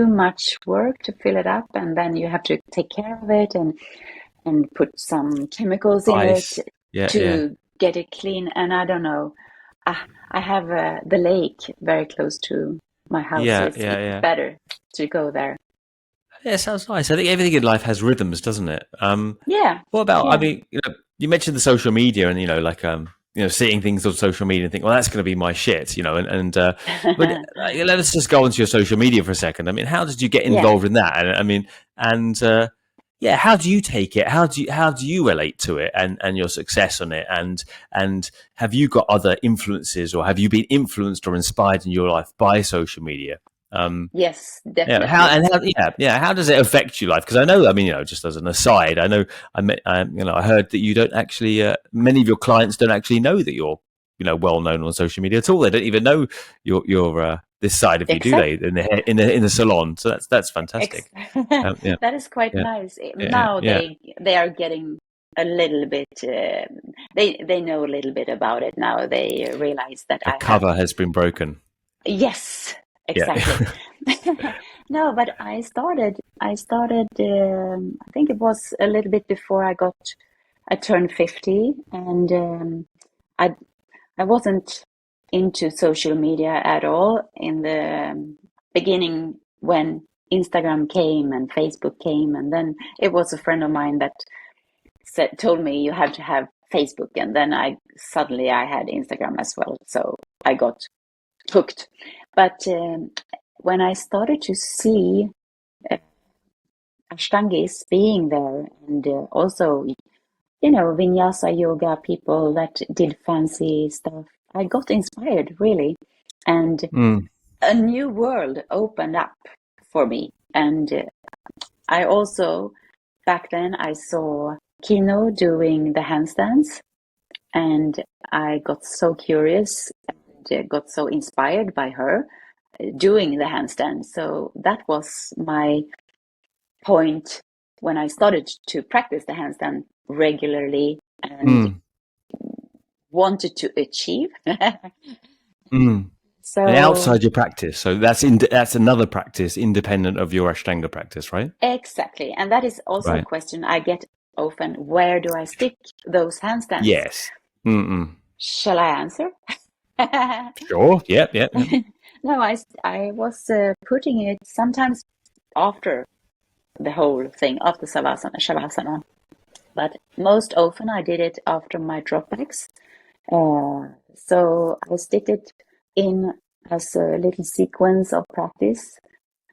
much work to fill it up, and then you have to take care of it and put some chemicals in it Ice. Yeah, yeah. to get it clean. And I don't know. I have the lake very close to my house, so Yeah, it's yeah, yeah. better to go there. Yeah, sounds nice. I think everything in life has rhythms, doesn't it? Yeah, What about, I yeah, mean, you mentioned the social media and, like, seeing things on social media and think, well, that's going to be my shit, but let us just go onto your social media for a second. I mean, how did you get yeah. involved in that? And I mean, and, yeah, how do you take it? How do you relate to it and your success on it? And have you got other influences, or have you been influenced or inspired in your life by social media? Um, Yes, Yeah, how definitely. and how yeah, how does it affect your life? Because I know, I mean, just as an aside, I know I heard that you don't actually many of your clients don't actually know that you're well known on social media at all. They don't even know your this side of you, do they? Exactly. In the salon. So that's fantastic. Yeah, That is quite yeah, nice. yeah, Now yeah. they are getting a little bit. They know a little bit about it now. They realize that The I have. cover has been broken. Yes, Yeah. exactly. No, but I started. I think it was a little bit before I turned 50, and I I wasn't into social media at all in the beginning when Instagram came and Facebook came, and then it was a friend of mine that told me you have to have Facebook, and then I had Instagram as well, so I got hooked. But when I started to see uh, Ashtangis being there, and also Vinyasa yoga people that did fancy stuff, I got inspired really, and Mm. a new world opened up for me. And I also, back then, I saw Kino doing the handstands, and I got so curious and got so inspired by her doing the handstand. So that was my point when I started to practice the handstand regularly and Mm. wanted to achieve. Mm. And So outside your practice, so that's another practice independent of your Ashtanga practice, right? exactly. And that is also a Right. question I get often. Where do I stick those handstands? Yes. Mm-mm. Shall I answer? Sure. Yep. Yep. Yep. No, I was putting it sometimes after the whole thing, after Shavasana. But most often I did it after my dropbacks. So I stick it in as a little sequence of practice,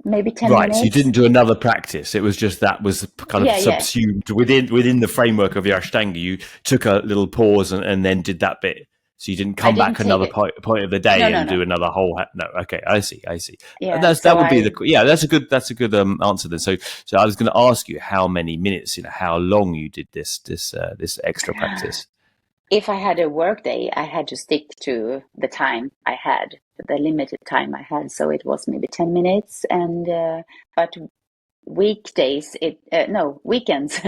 maybe 10 Right. So you minutes. didn't do another practice. It was just that was kind of Yeah, yeah. subsumed within the framework of your Ashtanga. You took a little pause and then did that bit. So you didn't I come didn't back take another it. point of the No, day no, and do no. another whole. No. Okay. I see. I see. Yeah, so That would be I that's a good answer then. So I was going to ask you how many minutes, how long you did this extra practice. if I had a work day, I had to stick to the time I had, the limited time I had. So it was maybe 10 minutes. And, but weekdays, no, weekends,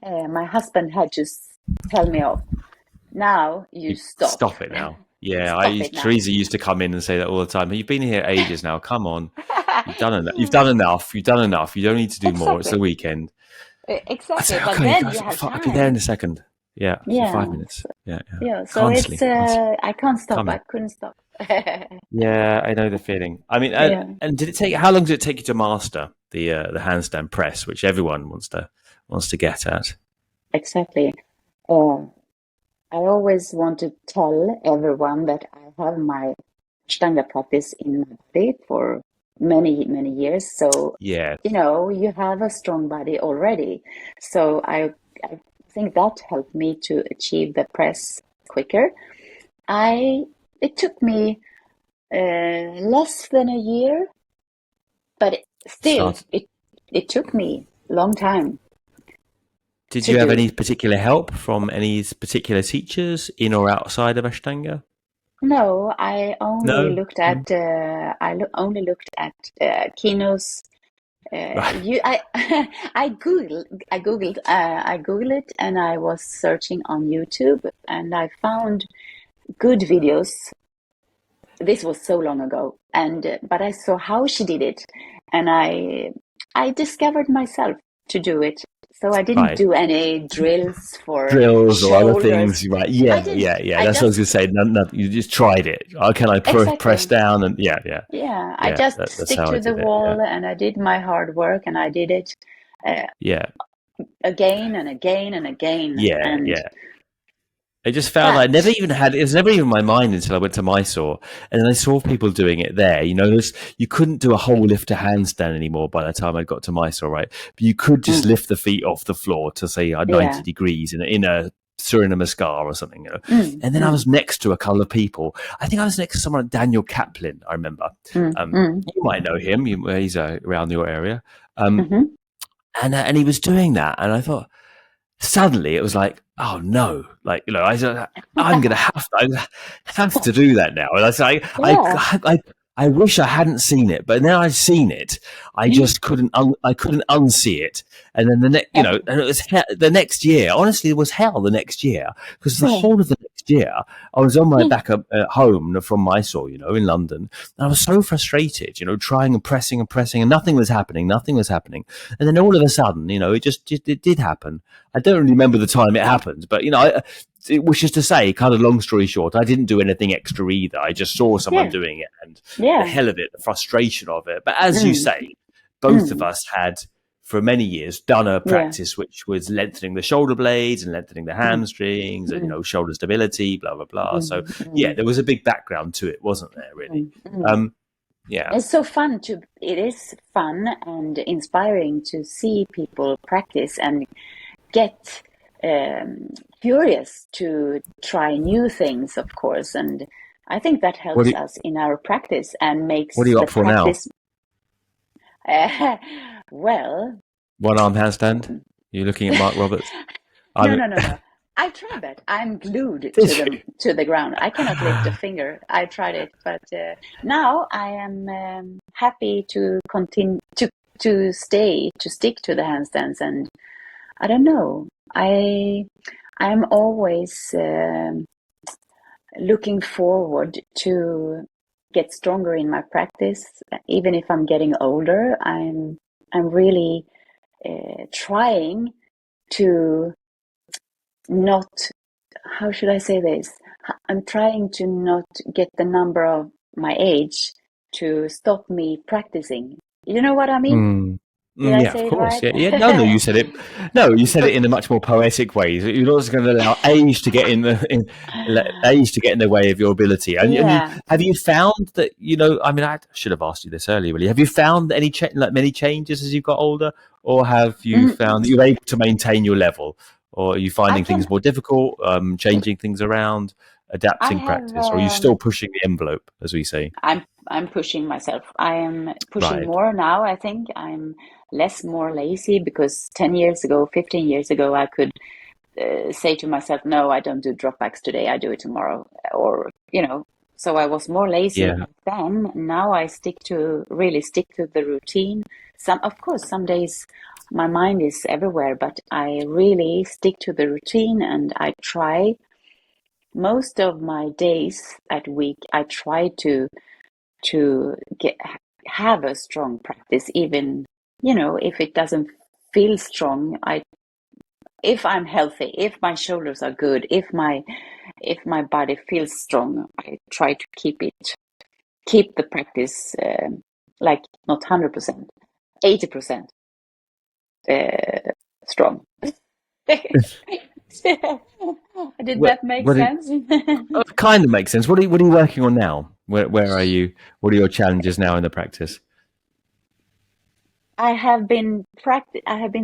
my husband had to tell me off. Now you You stop. stop it now. Yeah, Stop it now. Teresa used to come in and say that all the time. You've been here ages now. Come on, you've done enough. You've done enough. You've done enough. You don't need to do more. It's the Exactly. weekend. I say, Exactly. But okay, then guys, you have I'll be there in time. a second. Yeah, so Yeah. 5 minutes. Yeah, yeah. Yeah. So Constantly, it's, constantly I can't stop. I coming. couldn't stop. Yeah, I know the feeling. I mean, Yeah, and did it take? How long did it take you to master the handstand press, which everyone wants to get at? exactly. Uh, I always want to tell everyone that I have my Ashtanga practice in my body for many, many years. So, Yeah, you have a strong body already. So I think that helped me to achieve the press quicker. It took me less than a year, but still, started. it took me a long time Did to you have do. any particular help from any particular teachers in or outside of Ashtanga? No, I only No, looked no. at only looked at Kino's. Right, You, I, I googled it, and I was searching on YouTube, and I found good videos. This was so long ago, and but I saw how she did it, and I discovered myself to do it. So I didn't right. do any drills for Drills or other shoulders. things, right? I Yeah, didn't. yeah, yeah. I That's what I was going just to say. No, no, you just tried it. Oh, can I press exactly. down? And yeah, yeah, Yeah, I yeah. just That's stick how I to the did it. Yeah, wall, and I did my hard work, and I did it uh, yeah, again and again and again. yeah, And yeah. I just found I never but even had it was never even in my mind until I went to Mysore, and then I saw people doing it there. You couldn't do a whole lift to handstand anymore by the time I got to Mysore, right? But you could just mm, lift the feet off the floor to say 90 yeah, degrees in a Surya Namaskar or something. And then I mm, was next to a couple of people. I think I was next to someone, Daniel Kaplan. I remember. mm, You might know him. He's around your area, um, mm-hmm. and he was doing that, and I thought, suddenly it was like, oh no, like, you know, I'm going to have to do that now. And I say, Yeah. I wish I hadn't seen it, but now I've seen it. I just I couldn't unsee it. And then the next, you know, and it was the next year. Honestly, it was hell the next year, because the whole of the next year I was on my back at home from Mysore, you know, in London. And I was so frustrated, you know, trying and pressing, and nothing was happening. Nothing was happening. And then all of a sudden, you know, just it did happen. I don't really remember the time it happened, but, you know, it was just to say, kind of long story short, I didn't do anything extra either. I just saw someone Yeah. doing it, and the Yeah. hell of it, the frustration of it. But as you Mm. say, both of Mm. us had, for many years, done a Yeah. practice which was lengthening the shoulder blades and lengthening the Mm. hamstrings and, you Mm. know, shoulder stability, blah, blah, blah. So, Mm. yeah, Mm. there was a big background to it, wasn't there, really? Mm. Mm. Yeah. It's so fun to, it is fun and inspiring to see people practice and get curious to try new things, of course. And I think that What, helps us in our practice and what are makes you the up for now? practice, uh, well, One arm handstand? You're looking at Mark Roberts? no, I'm. no, no, no. I tried that. I'm glued Did you? to the ground. I cannot lift a finger. I tried it, but now I am happy to continue to stick to the handstands. And I don't know. I'm always looking forward to get stronger in my practice. Even if I'm getting older, I'm really trying to not, how should I say this? I'm trying to not get the number of my age to stop me practicing. You know what I mean? Mm. Did I Yeah, of say it course. right? Yeah, yeah. No, no. You said it. No, you said it But in a much more poetic way. You're not just going to allow age to get in age to get in the way of your ability. And you yeah. have you found that, you know? I mean, I should have asked you this earlier. Really, have you found any like many changes as you've got older, or have you found that Mm, you're able to maintain your level, or are you I finding things can, more difficult, changing things around, I adapting have, practice, or are you still pushing the envelope, as we say? I'm pushing myself. I am pushing Right. more now, I think. I'm less more lazy because 10 years ago, 15 years ago, I could say to myself, no, I don't do dropbacks today, I do it tomorrow. Or, so I was more lazy Yeah. back then. Now I really stick to the routine. Of course, some days my mind is everywhere, but I really stick to the routine and I try most of my days at week, I try to have a strong practice, even, if it doesn't feel strong. If I'm healthy, if my shoulders are good, if my body feels strong, I try to keep the practice like not 100%, 80% strong. Did What? that make What? sense? It kind of makes sense. What are you working on now? Where are you? What are your challenges now in the practice? I have been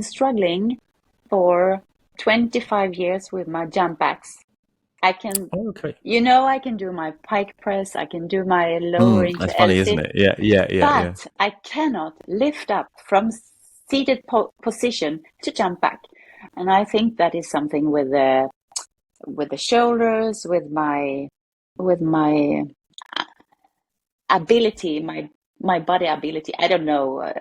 struggling for 25 years with my jump backs. I can, Oh, okay. I can do my pike press, I can do my lower That's into L funny, isn't sit, it? Yeah, yeah, yeah, yeah. but I cannot lift up from seated position to jump back. And I think that is something with the shoulders, with my ability, my body ability. I don't know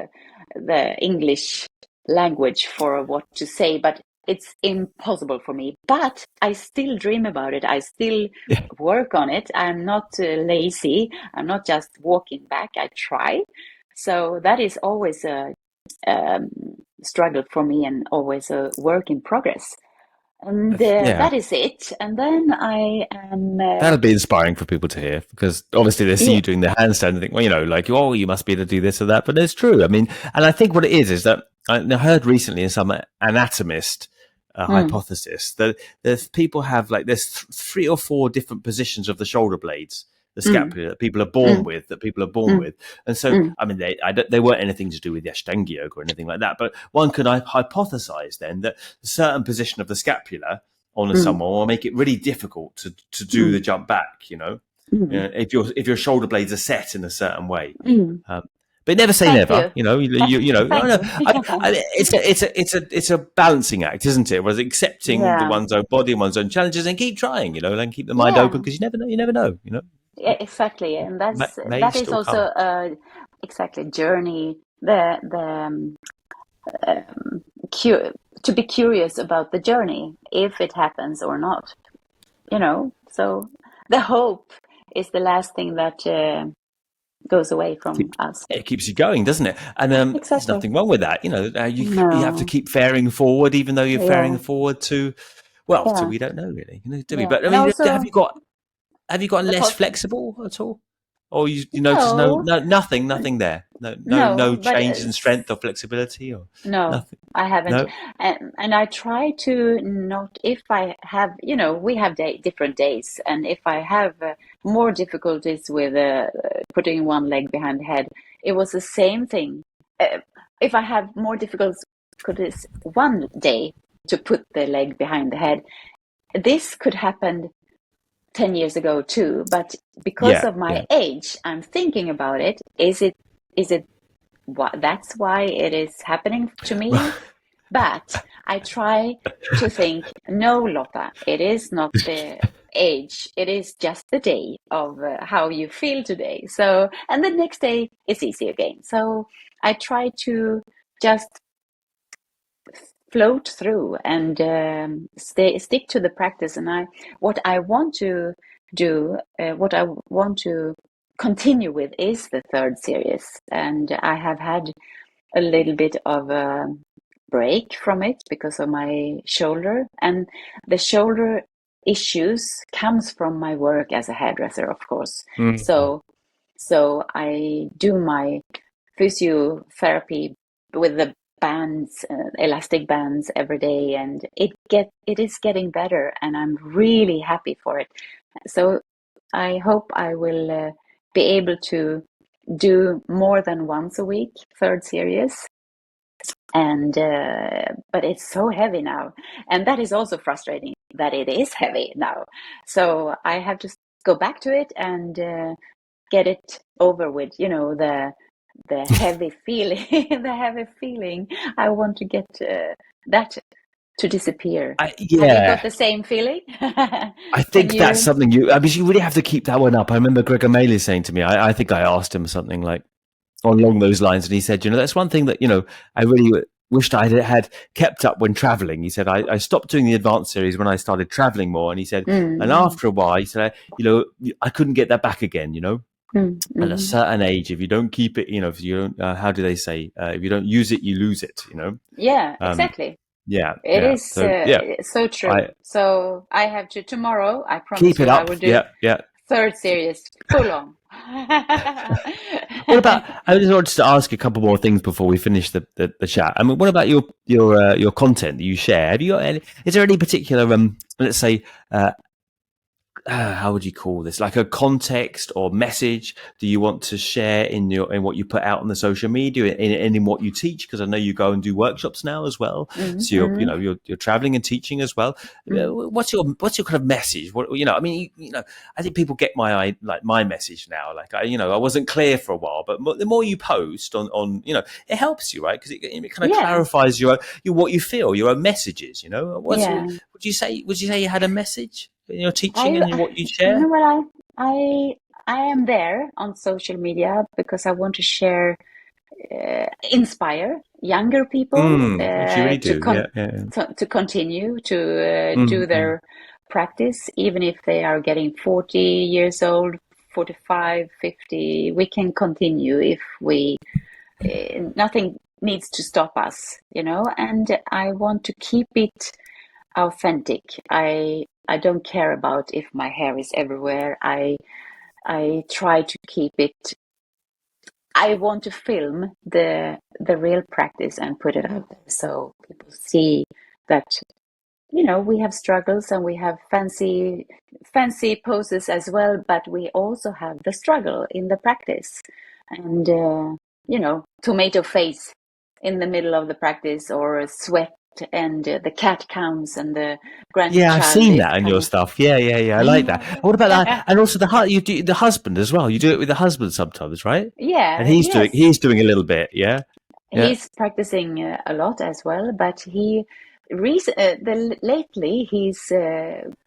the English language for what to say, but it's impossible for me. But I still dream about it. I still Yeah, work on it. I'm not lazy. I'm not just walking back. I try. So that is always a um, struggle for me and always a work in progress. And yeah. that is it. And then I am, That'll be inspiring for people to hear, because obviously they see yeah. you doing the handstand and think, well, you know, like, oh, you must be able to do this or that. But it's true. I mean, and I think what it is that I heard recently in some anatomist Mm, hypothesis that people have like there's three or four different positions of the shoulder blades, the mm, scapula that people are born mm, with, mm, and so mm, I mean they weren't anything to do with the Ashtanga Yoga or anything like that, but one could hypothesize then that a certain position of the scapula on mm, someone will make it really difficult to do the mm, jump back. You know, mm, if your shoulder blades are set in a certain way. mm. Um, but never say Thank never. you. No, Thank no. you. It's a balancing act, isn't it? Was accepting Yeah. one's own body and one's own challenges, and keep trying. And keep the mind open Yeah. because you never know. You never know. Yeah, exactly. And May that is still also come. exactly journey. The cu To be curious about the journey, if it happens or not. So the hope is the last thing that goes away from us. It keeps you going, doesn't it? And there's Exactly. nothing wrong with that. You have to No. keep faring forward, even though you're faring Yeah. forward to Yeah. we don't know really, do we? Yeah. But I And mean, also have you gotten the less pos flexible at all, or you notice no, nothing there, no no, but change in strength or flexibility or no, nothing? I haven't. No, And I try to not, if I have, we have different days, and if I have more difficulties with putting one leg behind the head, it was the same thing. Uh, if I have more difficulties one day to put the leg behind the head, this could happen 10 years ago too, but because yeah, of my yeah. age, I'm thinking about it. Is it what that's why it is happening to me? But I try to think, no, Lotta, it is not the age. It is just the day of how you feel today. So, and the next day it's easy again. So I try to just float through and stick to the practice. And what I want to do, what I want to continue with is the third series. And I have had a little bit of a break from it because of my shoulder, and the shoulder issues comes from my work as a hairdresser, of course. Mm. So I do my physiotherapy with the bands, elastic bands every day, and it is getting better, and I'm really happy for it. So I hope I will be able to do more than once a week, third series. And but it's so heavy now, and that is also frustrating that it is heavy now. So I have to go back to it and get it over with. The heavy feeling, the heavy feeling. I want to get that to disappear. Have you got Yeah. the same feeling I when think that's you? something you really have to keep that one up. I remember Greg O'Malley saying to me, I think I asked him something like along those lines, and he said, that's one thing that I really wished I had kept up when traveling. He said I stopped doing the advanced series when I started traveling more, and he said, and Mm, after a while, he said, I couldn't get that back again. mm, At a mm. certain age, if you don't keep it, if you don't, how do they say, if you don't use it, you lose it. Yeah, Um, exactly. yeah, It yeah. is So yeah, so true. I So I have to tomorrow. I promise keep it you, I up. will do Yeah, yeah. third series full on. What about? I just wanted to ask a couple more things before we finish the chat. I mean, what about your content that you share? Have you got any? Is there any particular let's say how would you call this, like a context or message do you want to share in what you put out on the social media and in what you teach? Because I know you go and do workshops now as well, Mm, so mm, you're traveling and teaching as well. mm. What's your kind of message? I mean, I think people get my message now. Like I wasn't clear for a while, but the more you post on it helps you, right? Because it kind of Yeah, clarifies your what you feel, your own messages. yeah. Would you say you had a message in your teaching I, and in what you you know share? what, I am there on social media because I want to share, inspire younger people Which you really do. Yeah, yeah. to continue to do Mm. their practice, even if they are getting 40 years old, 45, 50. We can continue if we nothing needs to stop us, and I want to keep it authentic. I don't care about if my hair is everywhere. I try to keep it. I want to film the real practice and put it out there so people see that we have struggles and we have fancy poses as well, but we also have the struggle in the practice, and tomato face in the middle of the practice, or sweat and the cat counts and the Yeah, I've grandchild seen is that in your coming. stuff. Yeah, yeah, yeah. I like that. What about that? And also you do the husband as well. You do it with the husband sometimes, right? And Yeah, yes. he's doing a little bit. Yeah, yeah. He's practicing a lot as well, but lately he's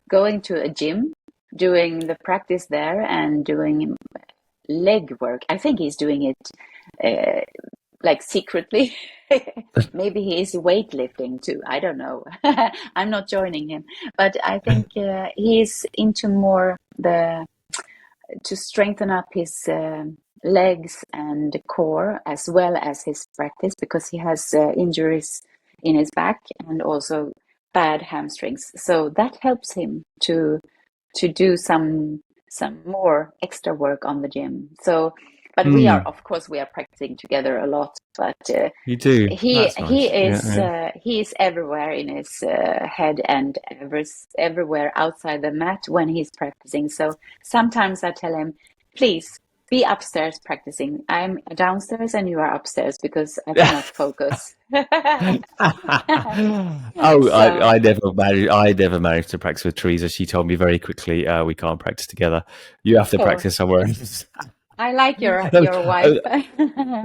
going to a gym, doing the practice there and doing leg work. I think he's doing it uh, like secretly. Maybe he is weightlifting too. I don't know. I'm not joining him, but I think he's into more the to strengthen up his legs and core as well as his practice because he has injuries in his back and also bad hamstrings. So that helps him to do some more extra work on the gym. So, but we are Mm, of course we are practicing together a lot. But you do. he That's he nice. Yeah, is yeah. he is everywhere in his head and everywhere outside the mat when he's practicing. So sometimes I tell him, please be upstairs practicing. I'm downstairs and you are upstairs because I cannot focus. Oh, So, I never managed to practice with Teresa. She told me very quickly, we can't practice together. You have to oh, practice somewhere else. I like No, your wife.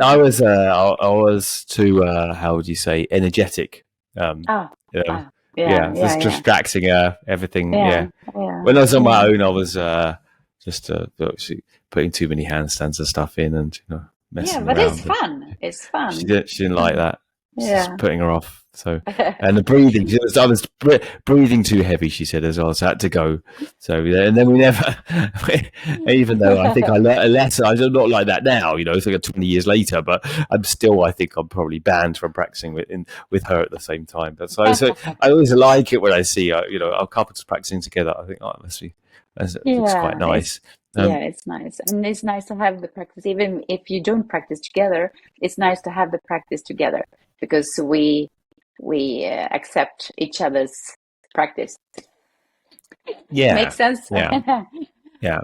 I was too, how would you say, energetic. Um, Ah, you know, yeah, yeah, yeah, just yeah, distracting her, everything. yeah, Yeah. yeah, When I was on my yeah. own, I was just obviously putting too many handstands and stuff in, and Yeah, messing but it's around. And fun. It's fun. she didn't like that. It's just Yeah. putting her off. So, and the breathing, I was breathing too heavy. She said as well, so I had to go. So, yeah, and then we never, even though I think I learned a lesson, I'm not like that now. It's like 20 years later, but I'm still, I think I'm probably banned from practicing with her at the same time. But so I always like it when I see, our couples practicing together. I think, it must be, it looks quite Yeah, nice. it's nice. And it's nice to have the practice. Even if you don't practice together, it's nice to have the practice together because we accept each other's practice. Yeah, Makes sense? yeah, yeah.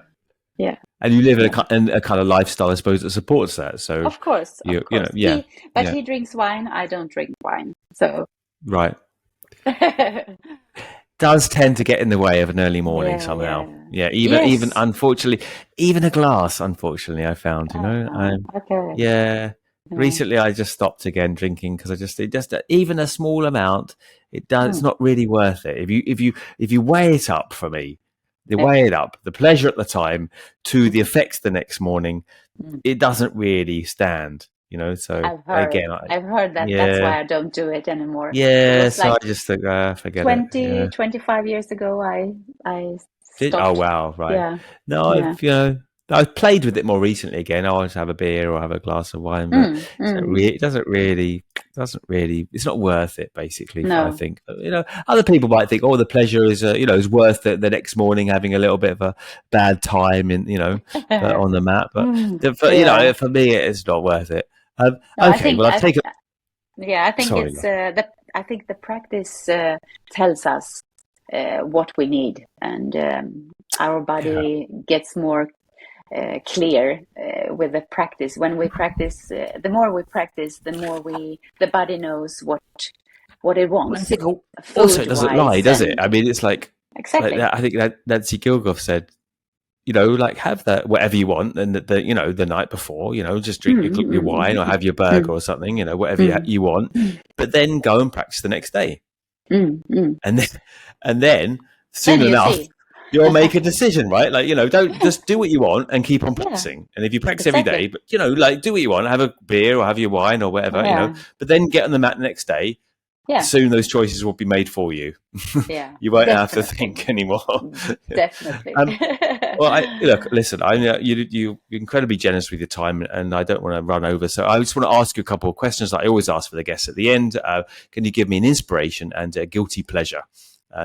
Yeah, And you live yeah. in a kind of lifestyle, I suppose, that supports that. So Of course, of course. yeah, But yeah, he drinks wine. I don't drink wine. So, right. yeah, Does tend to get in the way of an early morning somehow. yeah. Yeah, even Yes. unfortunately, even a glass. Unfortunately, I found. Okay. Yeah. Yeah. Recently, I just stopped again drinking because it just even a small amount. It does. It's Mm. not really worth it. If you weigh it up for me, Yeah. the pleasure at the time to the Mm. effects the next morning, Mm. it doesn't really stand. So again, I've heard that. That's yeah, why I don't do it anymore. It yeah. was So I like just think, forget it. 20, Yeah. 25 years ago I Oh stopped. wow, right. Yeah. No, Yeah. I've played with it more recently again. I always have a beer or have a glass of wine, but Mm, mm. it doesn't really, it's not worth it basically. I No. think, other people might think, oh, the pleasure is worth it the next morning having a little bit of a bad time but on the mat. But Yeah. for me, it's not worth it. No, Okay, well, I've taken, yeah, I think sorry. it's I think the practice tells us what we need, and our Yeah. body gets more clear with the practice. When we practice, the more we practice, the body knows what it Well, I wants, think also food it doesn't lie, wise, does it? I and mean, it's like exactly. that. I think that Nancy Gilgoff said, like have that whatever you want, and the night before, just drink Mm, your wine or have your mm, burger or something, whatever mm, you want, mm, but then go and practice the next day, mm. and then and then Then soon you enough see. you'll make a decision, right? Like don't just do what you want and keep on Yeah, practicing. And if you practice every day, exactly. but like do what you want, have a beer or have your wine or whatever, Yeah, but then get on the mat the next day. yeah, Soon those choices will be made for you. yeah. You won't have to Definitely, think anymore. definitely. um, Well, listen. I know you're incredibly generous with your time, and I don't want to run over. So I just want to ask you a couple of questions that I always ask for the guests at the end. Can you give me an inspiration and a guilty pleasure?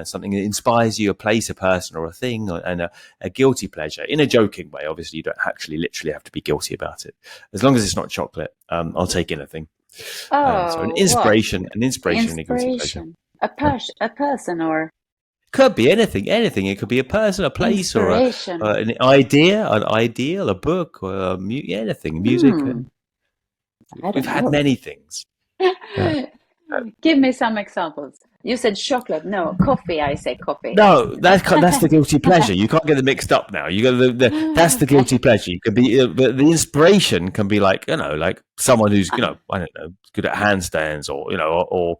Something that inspires you, a place, a person, or a thing, and a guilty pleasure in a joking way. Obviously, you don't actually literally have to be guilty about it. As long as it's not chocolate, I'll take anything. So Oh, what? an inspiration and a guilty pleasure. Inspiration. Yeah. A person or Could be anything, anything. It could be a person, a place, or inspiration. an idea, an ideal, a book, or anything. Music. Hmm, I We've don't had know. many things. Yeah. Give me some examples. You said chocolate. No, coffee. I say coffee. No, that's the guilty pleasure. You can't get them mixed up now. You got that's the guilty pleasure. You can be the inspiration can be like like someone who's I don't know good at handstands or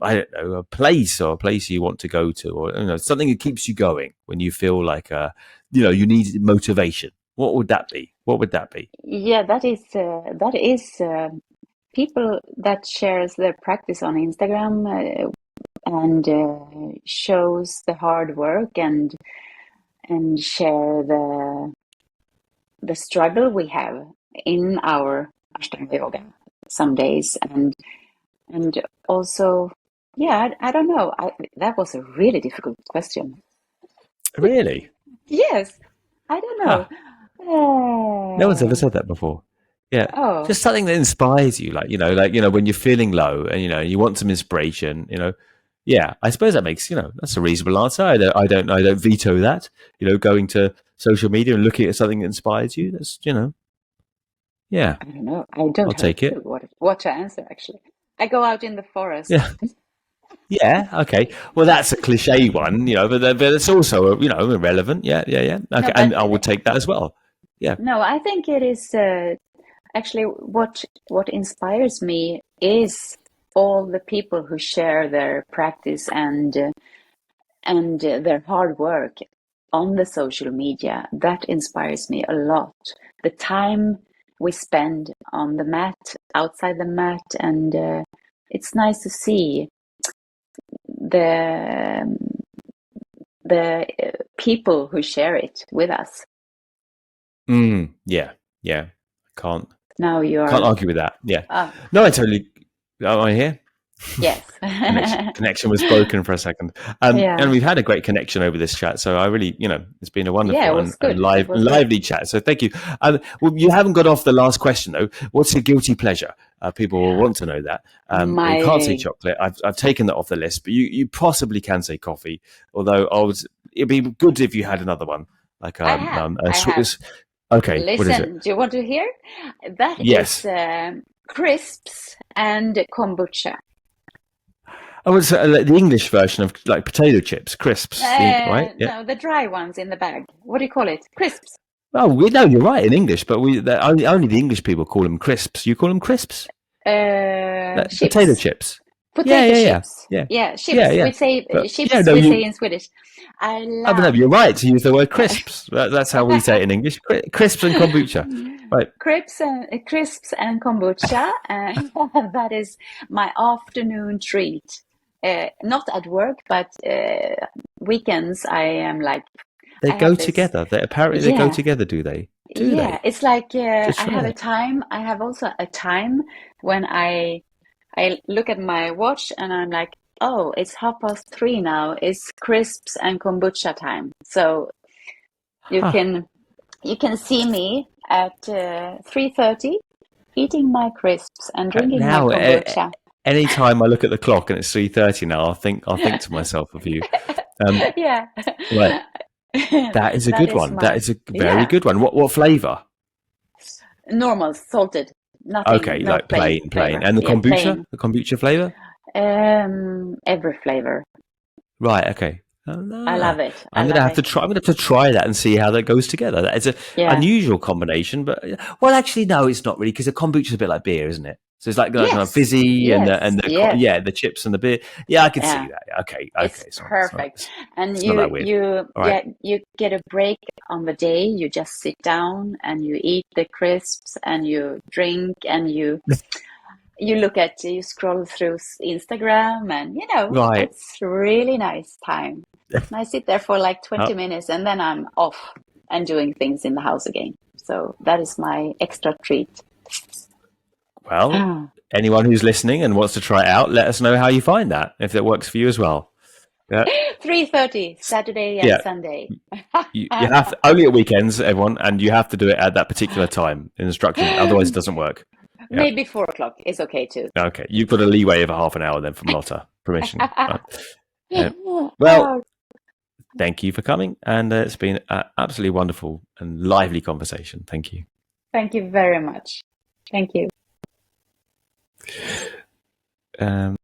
I don't know a place you want to go to or something that keeps you going when you feel like you need motivation. What would that be? What would that be? Yeah, that is people that shares their practice on Instagram and shows the hard work and share the struggle we have in our Ashtanga Yoga some days and also I don't know that was a really difficult question. Really? Yes, I don't know. Huh. No one's ever said that before. Yeah. Oh, Just something that inspires you, when you're feeling low and you want some inspiration, Yeah, I suppose that makes, that's a reasonable answer. I don't veto that. Going to social media and looking at something that inspires you, that's, yeah, I don't know. I don't I'll have a take clue it. what to answer actually. I go out in the forest. Yeah. Yeah, okay. Well, that's a cliche one, but it's also, irrelevant. Yeah, yeah, yeah. No, Okay, and but I will take that as well. Yeah. no, I think it is actually what inspires me is all the people who share their practice and their hard work on the social media. That inspires me a lot. The time we spend on the mat, outside the mat, and it's nice to see the people who share it with us. Yeah, yeah. Can't Now you can't are, argue with that. Yeah. ah, No, I totally. Am I here? yes. Connection was broken for a second. And Yeah. we've had a great connection over this chat. So I really, it's been a Yeah, it wonderful was and good. It was good. lively chat. So thank you. Well, you haven't got off the last question though. What's your guilty pleasure? People will want to know that. You can't say My, chocolate. I've taken that off the list, but you possibly can say coffee. Although it'd be good if you had another one, like a I have. Swiss. Okay, what is it? Listen, do you want to hear? That is Yes. crisps and kombucha. Oh, it's like the English version of like potato chips, crisps, right? Yeah. No, the dry ones in the bag. What do you call it? Crisps. Oh, we know you're right in English, but only the English people call them crisps. You call them crisps? Potato Chips. chips. Yeah, Potato yeah, yeah, chips. yeah, Yeah, yeah, chips. yeah. We say But yeah, chips. no, We say you. in Swedish. I Oh, but no, love you're right to use the word crisps. That's how we say it in English. Crisps and kombucha. Right. crisps and kombucha, and that is my afternoon treat. Not at work, but weekends. I am like They I go have this. together. They go Yeah, together, do they? Do yeah. they? It's like Just I try have a it. time. I have also a time when I look at my watch and I'm like, oh, it's 3:30 now. It's crisps and kombucha time. So you Huh. can you can see me at 3:30 eating my crisps and drinking my Now, kombucha. anytime I look at the clock and it's 3:30 now, I'll think to myself of you. Um, Yeah. right. That is a That good is one. That my, is a very yeah, good one. What flavor? normal, salted, nothing, Okay, no like plain plain. flavor. And Yeah, plain. the kombucha flavor? Every flavor. Right. Okay. I Ah, love it. I I'm gonna love have to it. try. I'm gonna have to try that and see how that goes together. That is a Yeah. unusual combination, but well, actually, no, it's not really because the kombucha is a bit like beer, isn't it? So it's like kind of Yes. fizzy Yes. Yes. yeah, the chips and the beer. Yeah, I could see Yeah. that. Okay, It's okay, perfect. And it's not that weird. All right. you get a break on the day. You just sit down and you eat the crisps and you drink and you scroll through Instagram and Right. it's really nice time. And I sit there for like 20 Oh, minutes and then I'm off and doing things in the house again. So that is my extra treat. well, anyone who's listening and wants to try it out, let us know how you find that if that works for you as well. Yeah. 3:30 Saturday and Yeah. Sunday. You have to, only at weekends, everyone, and you have to do it at that particular time in instructions. Otherwise, it doesn't work. Yeah. Maybe 4 o'clock is okay too. Okay. You've got a leeway of a half an hour then from Lotta. Permission. Well, Oh, thank you for coming, and it's been an absolutely wonderful and lively conversation. Thank you. thank you very much. Thank you. Um,